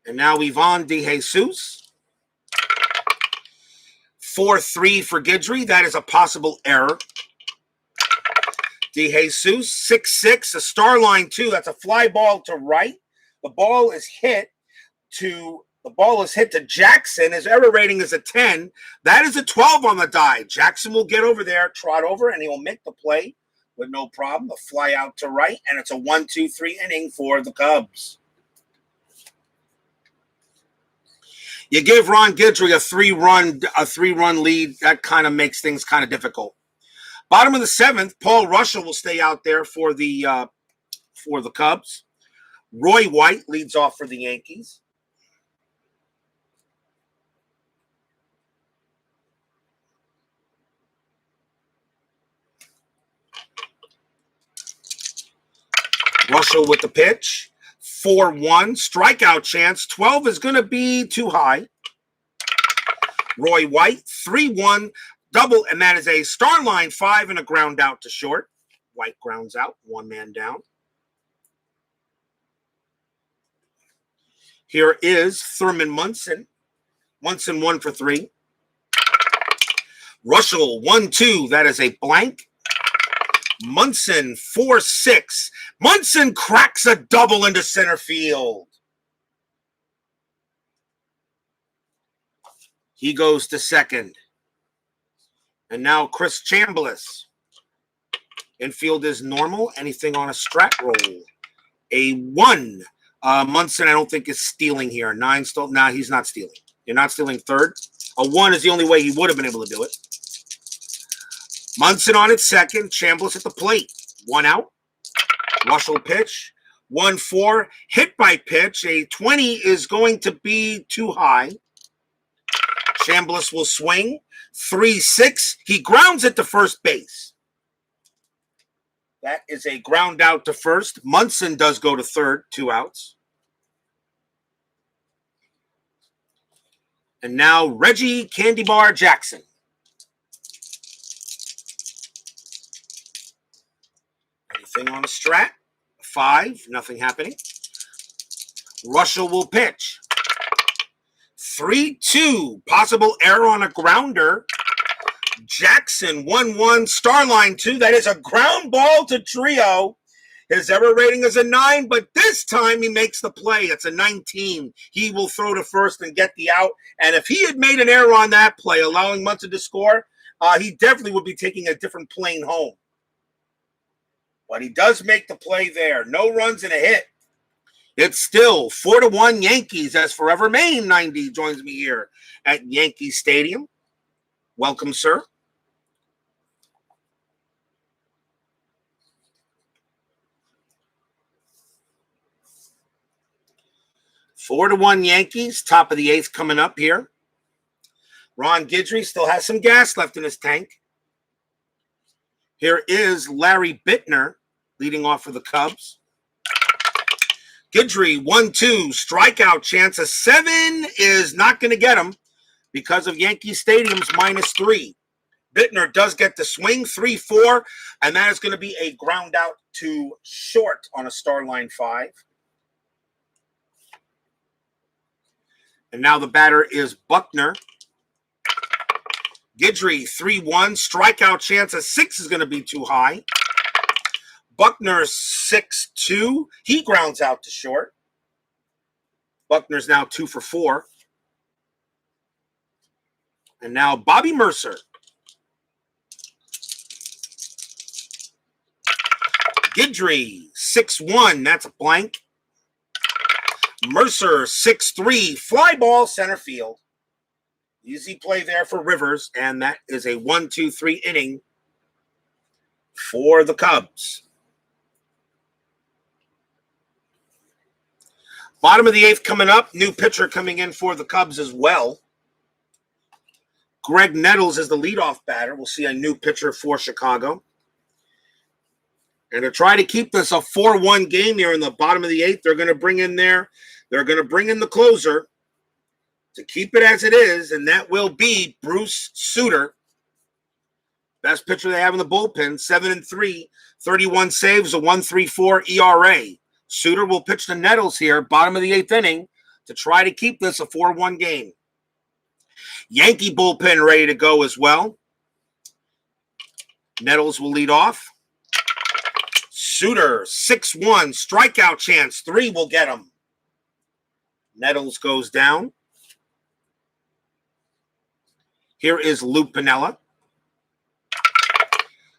And now Ivan DeJesus. 4-3 for Guidry. That is a possible error. DeJesus, 6-6, a star line 2. That's a fly ball to right. The ball is hit to Jackson. His error rating is a 10. That is a 12 on the die. Jackson will get over there, trot over, and he will make the play with no problem. A fly out to right, and it's a 1-2-3 inning for the Cubs. You give Ron Guidry a three-run lead. That kind of makes things kind of difficult. Bottom of the 7th, Paul Russell will stay out there for the Cubs. Roy White leads off for the Yankees. Russell with the pitch. 4-1. Strikeout chance. 12 is going to be too high. Roy White, 3-1. Double, and that is a star line 5 and a ground out to short. White grounds out, 1 man down. Here is Thurman Munson. Munson 1 for 3. Russell 1-2. That is a blank. Munson 4-6. Munson cracks a double into center field. He goes to second. And now Chris Chambliss. Infield is normal. Anything on a strat roll? A 1. Munson, I don't think, is stealing here. 9 still. Nah, he's not stealing. You're not stealing third. A 1 is the only way he would have been able to do it. Munson on its second. Chambliss at the plate. 1 out. Russell pitch. 1-4. Hit by pitch. A 20 is going to be too high. Chambliss will swing. 3-6. He grounds it to first base. That is a ground out to first. Munson does go to third. 2 outs. And now Reggie Candy Bar Jackson. Anything on a strat? 5. Nothing happening. Russell will pitch. 3-2. Possible error on a grounder. Jackson 1-1. Star line 2. That is a ground ball to Trio. His error rating is a 9, but this time he makes the play. It's a 19. He will throw to first and get the out. And if he had made an error on that play, allowing Munson to score, he definitely would be taking a different plane home. But he does make the play there. No runs and a hit. It's still 4-1 Yankees as Forever Maine 90 joins me here at Yankee Stadium. Welcome, sir. Four to 1 Yankees, top of the 8th coming up here. Ron Guidry still has some gas left in his tank. Here is Larry Bittner leading off for the Cubs. Guidry, 1-2, strikeout chance. A 7 is not going to get him because of Yankee Stadium's -3. Bittner does get the swing, 3-4, and that is going to be a ground out to short on a star line 5. And now the batter is Buckner. Guidry, 3-1. Strikeout chance of 6 is going to be too high. Buckner, 6-2. He grounds out to short. Buckner's now 2 for 4. And now Bobby Mercer. Guidry, 6-1. That's a blank. Mercer, 6-3. Fly ball, center field. Easy play there for Rivers, and that is a 1-2-3 inning for the Cubs. Bottom of the 8th coming up. New pitcher coming in for the Cubs as well. Greg Nettles is the leadoff batter. We'll see a new pitcher for Chicago. And to try to keep this a 4-1 game here in the bottom of the 8th, they're going to bring in the closer to keep it as it is, and that will be Bruce Sutter. Best pitcher they have in the bullpen, 7-3, 31 saves, a 1.34 ERA. Sutter will pitch to Nettles here, bottom of the 8th inning, to try to keep this a 4-1 game. Yankee bullpen ready to go as well. Nettles will lead off. Sutter, 6-1, strikeout chance, 3 will get him. Nettles goes down. Here is Lou Piniella.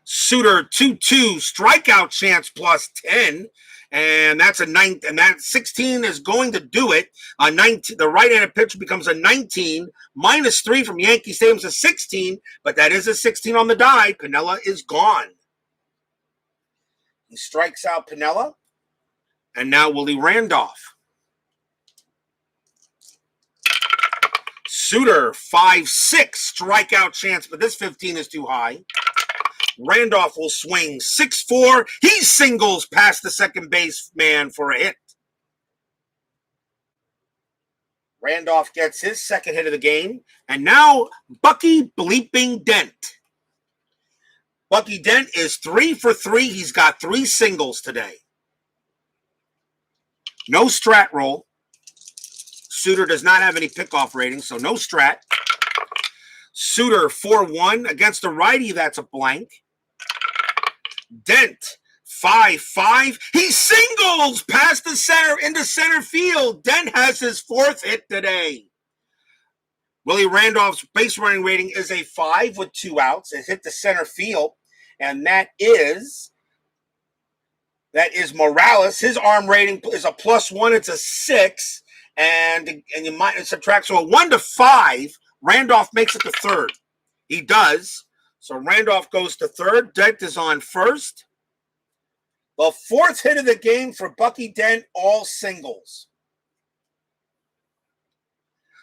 Sutter, 2-2, strikeout chance plus 10. And that's a 9, and that 16 is going to do it. A 19, the right-handed pitcher becomes a 19, minus 3 from Yankee Stadium's a 16, but that is a 16 on the die. Piniella is gone. He strikes out Piniella, and now Willie Randolph. Sutter, 5-6, strikeout chance, but this 15 is too high. Randolph will swing 6-4. He singles past the second baseman for a hit. Randolph gets his second hit of the game. And now Bucky bleeping Dent. Bucky Dent is 3 for 3. He's got 3 singles today. No strat roll. Sutter does not have any pickoff ratings, so no strat. Sutter, 4-1. Against a righty, that's a blank. Dent, 5-5. He singles past the center into center field. Dent has his 4th hit today. Willie Randolph's base running rating is a 5 with 2 outs. It hit the center field, and that is Morales. His arm rating is a +1. It's a 6, and you might subtract, so a 1 to 5. Randolph makes it to 3rd. He does. So Randolph goes to 3rd. Dent is on 1st. The 4th hit of the game for Bucky Dent, all singles.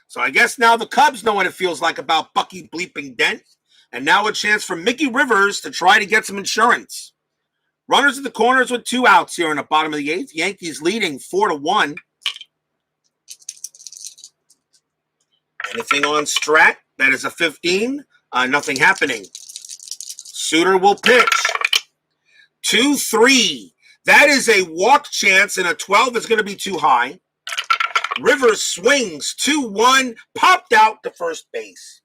So I guess now the Cubs know what it feels like about Bucky bleeping Dent. And now a chance for Mickey Rivers to try to get some insurance. Runners at the corners with 2 outs here in the bottom of the 8th. Yankees leading 4-1. Anything on strat? That is a 15. Nothing happening. Sutter will pitch. 2-3. That is a walk chance, and a 12 is going to be too high. Rivers swings. 2-1. Popped out to first base.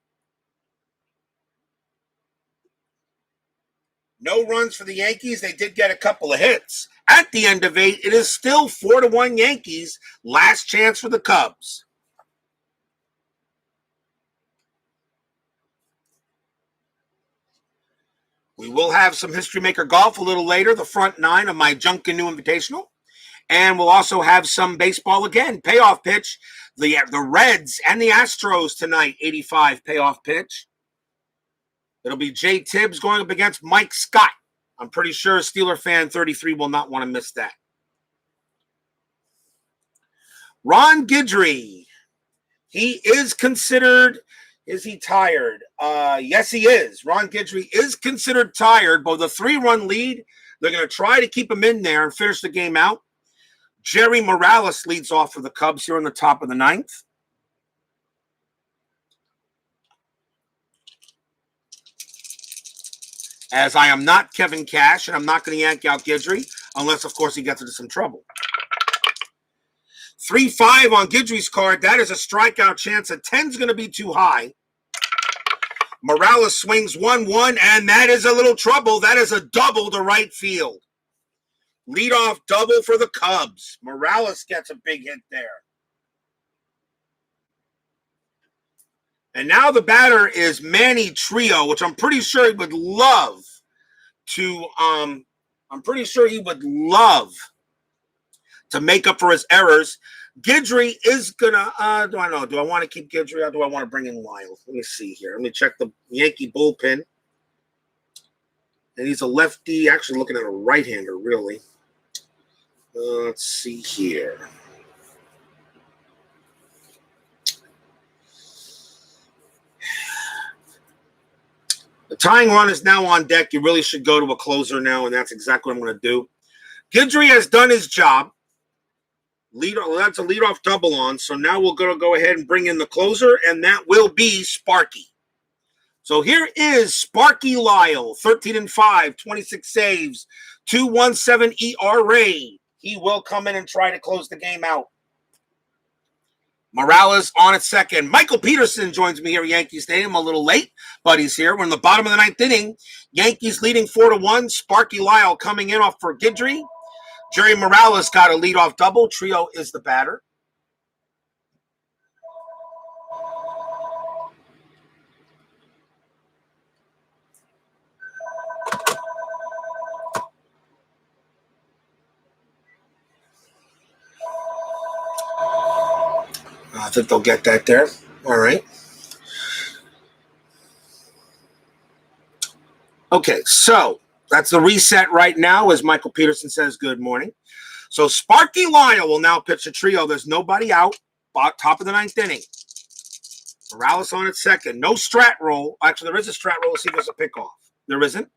No runs for the Yankees. They did get a couple of hits. At the end of 8, it is still 4-1 Yankees. Last chance for the Cubs. We will have some History Maker golf a little later, the front 9 of my Junkin' New Invitational. And we'll also have some baseball again. Payoff pitch. The Reds and the Astros tonight, 85 payoff pitch. It'll be Jay Tibbs going up against Mike Scott. I'm pretty sure Steeler fan 33 will not want to miss that. Ron Guidry. He is considered... Is he tired? Yes, he is. Ron Guidry is considered tired, but with a 3-run lead, they're going to try to keep him in there and finish the game out. Jerry Morales leads off for the Cubs here in the top of the 9th. as I am not Kevin Cash, and I'm not going to yank out Guidry, unless, of course, he gets into some trouble. 3-5 on Guidry's card. That is a strikeout chance. A 10's going to be too high. Morales swings 1-1, and that is a little trouble. That is a double to right field. Leadoff double for the Cubs. Morales gets a big hit there. And now the batter is Manny Trio, which I'm pretty sure he would love to make up for his errors. Guidry is gonna do I want to keep Guidry or do I want to bring in Lyle? Let me see here. Let me check the Yankee bullpen. And he's a lefty, actually looking at a right-hander, really. Let's see here. The tying run is now on deck. You really should go to a closer now, and that's exactly what I'm going to do. Guidry has done his job. That's a leadoff double on, so now we're going to go ahead and bring in the closer, and that will be Sparky. So here is Sparky Lyle, 13-5, 26 saves, 2.17 ERA. He will come in and try to close the game out. Morales on at second. Michael Peterson joins me here at Yankee Stadium. A little late, but he's here. We're in the bottom of the ninth inning. Yankees leading 4-1. Sparky Lyle coming in off for Guidry. Jerry Morales got a leadoff double. Trio is the batter. I think they'll get that there. All right. Okay, so that's the reset right now, as Michael Peterson says good morning. So Sparky Lyle will now pitch a trio. There's nobody out. Top of the ninth inning. Morales on at second. No strat roll. Actually, there is a strat roll. Let's see if there's a pickoff. There isn't.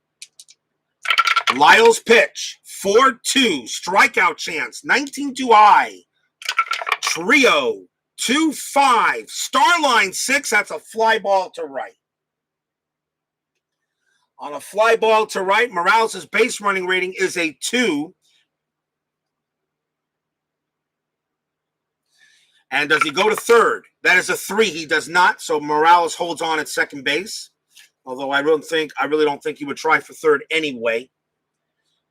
Lyle's pitch. 4-2. Strikeout chance. 19 too high. Trio. 2-5. Starline 6. That's a fly ball to right. On a fly ball to right, Morales' base running rating is a 2. And does he go to third? That is a 3. He does not. So Morales holds on at second base. Although I really don't think he would try for third anyway.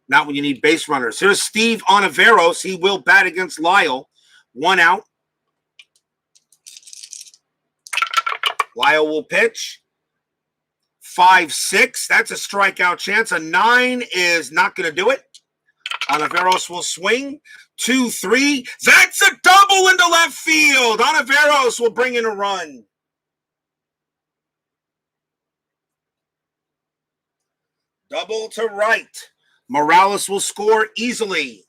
Not when you need base runners. Here's Steve Ontiveros. He will bat against Lyle. 1 out. Lyle will pitch. 5-6. That's a strikeout chance. A 9 is not going to do it. Ontiveros will swing. 2-3. That's a double into left field. Ontiveros will bring in a run. Double to right. Morales will score easily.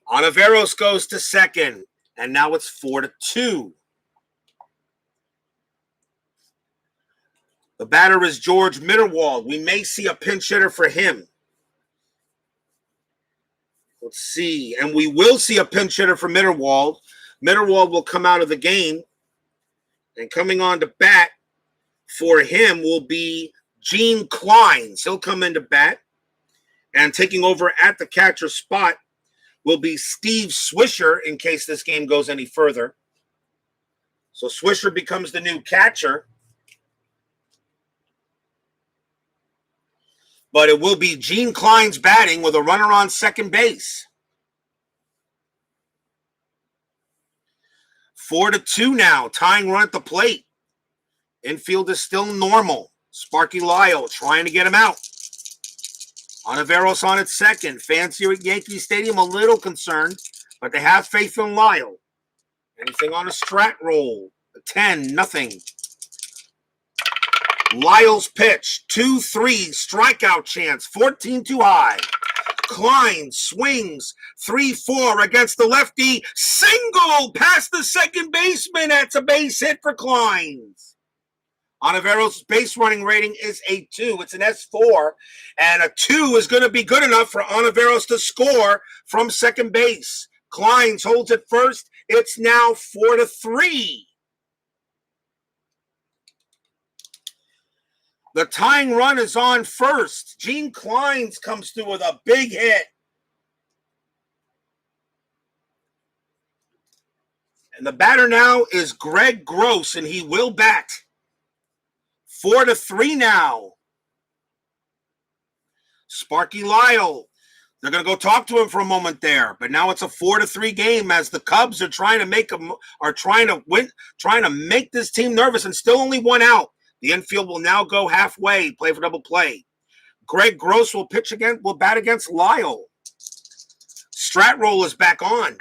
Ontiveros goes to second. And now it's 4-2. The batter is George Mitterwald. We may see a pinch hitter for him. Let's see. And we will see a pinch hitter for Mitterwald. Mitterwald will come out of the game. And coming on to bat for him will be Gene Kleins. He'll come into bat. And taking over at the catcher spot will be Steve Swisher in case this game goes any further. So Swisher becomes the new catcher. But it will be Gene Kleins batting with a runner on second base. 4-2 now. Tying run at the plate. Infield is still normal. Sparky Lyle trying to get him out. Ontiveros on at second. Fans here at Yankee Stadium a little concerned, but they have faith in Lyle. Anything on a strat roll? A 10, nothing. Lyle's pitch, 2-3, strikeout chance, 14 too high. Klein swings, 3-4 against the lefty, single past the second baseman. That's a base hit for Kleins. Ontiveros' base running rating is a 2. It's an S4, and a 2 is going to be good enough for Ontiveros to score from second base. Kleins holds it first. It's now 4-3. The tying run is on first. Gene Kleins comes through with a big hit. And the batter now is Greg Gross, and he will bat. 4-3 now. Sparky Lyle. They're going to go talk to him for a moment there, but now it's a 4-3 game as the Cubs are trying to make this team nervous, and still only one out. The infield will now go halfway, play for double play. Greg Gross will bat against Lyle. Strat roll is back on,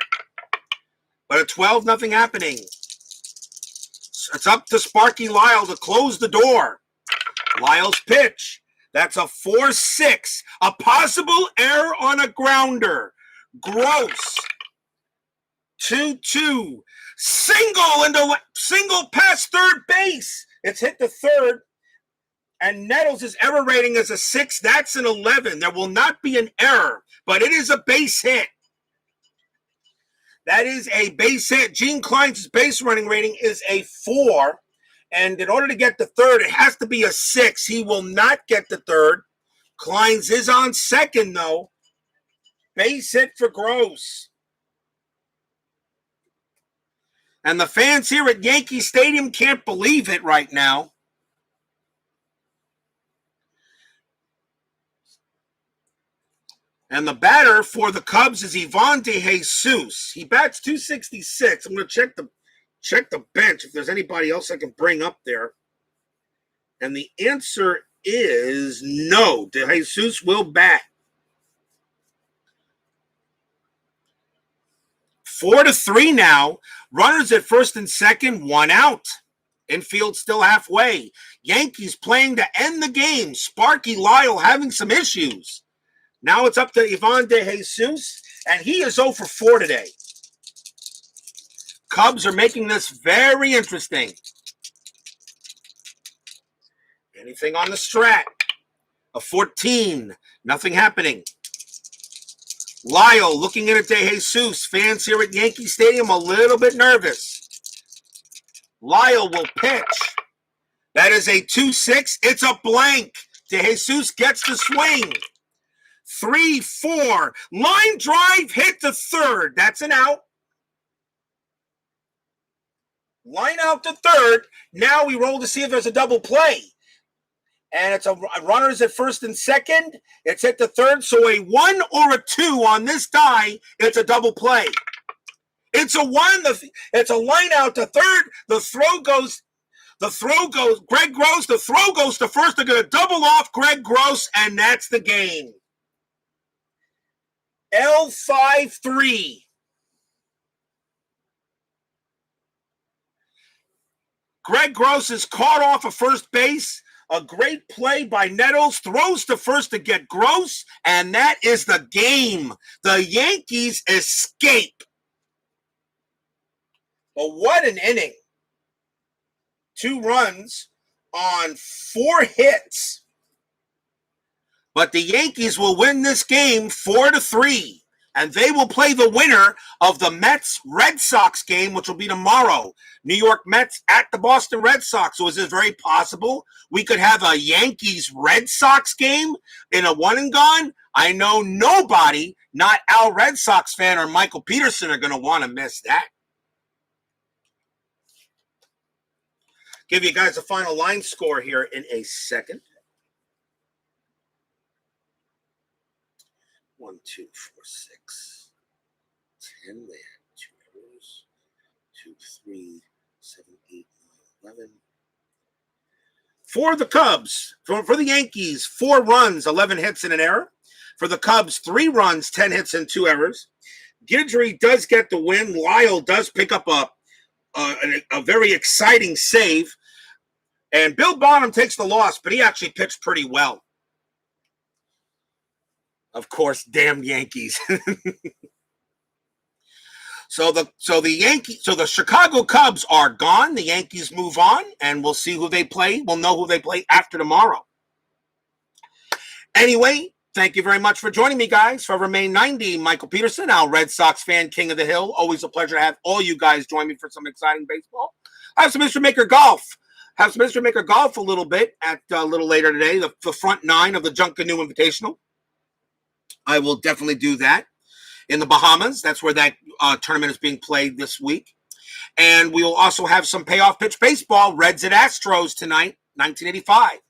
but at 12, nothing happening. It's up to Sparky Lyle to close the door. Lyle's pitch. That's a 4-6. A possible error on a grounder. Gross. 2-2. Single past third base. It's hit the third. And Nettles' error rating is a 6. That's an 11. There will not be an error, but it is a base hit. That is a base hit. Gene Kleins' base running rating is a 4. And in order to get the third, it has to be a 6. He will not get the third. Kleins is on second, though. Base hit for Gross. And the fans here at Yankee Stadium can't believe it right now. And the batter for the Cubs is Ivan De Jesus. He bats .266. I'm going to check the bench if there's anybody else I can bring up there. And the answer is no. De Jesus will bat. 4-3 now. Runners at first and second, one out. Infield still halfway. Yankees playing to end the game. Sparky Lyle having some issues. Now it's up to Ivan De Jesus, and he is 0 for 4 today. Cubs are making this very interesting. Anything on the strat? A 14. Nothing happening. Lyle looking in at De Jesus. Fans here at Yankee Stadium a little bit nervous. Lyle will pitch. That is a 2-6. It's a blank. De Jesus gets the swing. 3-4. Line drive hit to third. That's an out. Line out to third. Now we roll to see if there's a double play. And it's a runners at first and second. It's hit the third. So a 1 or a 2 on this die. It's a double play. It's a 1. It's a line out to third. The throw goes. Greg Gross. The throw goes to first. They're going to double off Greg Gross, and that's the game. L5-3. Greg Gross is caught off of first base. A great play by Nettles. Throws to first to get Gross. And that is the game. The Yankees escape. But what an inning. 2 runs on 4 hits. But the Yankees will win this game 4-3. And they will play the winner of the Mets-Red Sox game, which will be tomorrow. New York Mets at the Boston Red Sox. So is it very possible we could have a Yankees-Red Sox game in a one and gone? I know nobody, not Al Red Sox fan or Michael Peterson, are going to want to miss that. Give you guys a final line score here in a second. 1, 2, 4, 6, 10 man, 2 errors, 2, 3, 7, 8, 9, 11. For the Cubs, for the Yankees, 4 runs, 11 hits and an error. For the Cubs, 3 runs, 10 hits and 2 errors. Guidry does get the win. Lyle does pick up a very exciting save. And Bill Bonham takes the loss, but he actually pitched pretty well. Of course, damn Yankees. So the Chicago Cubs are gone. The Yankees move on, and we'll see who they play. We'll know who they play after tomorrow. Anyway, thank you very much for joining me, guys. For Remain 90, Michael Peterson, our Red Sox fan, King of the Hill. Always a pleasure to have all you guys join me for some exciting baseball. I have some Mr. Maker Golf. Have some Mystery Maker golf a little bit at a little later today. The front 9 of the Junkanoo Invitational. I will definitely do that in the Bahamas. That's where that tournament is being played this week. And we will also have some Payoff Pitch Baseball, Reds at Astros tonight, 1985.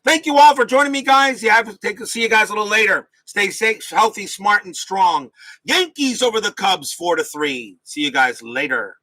Thank you all for joining me, guys. Yeah, I have to see you guys a little later. Stay safe, healthy, smart, and strong. Yankees over the Cubs, 4-3. See you guys later.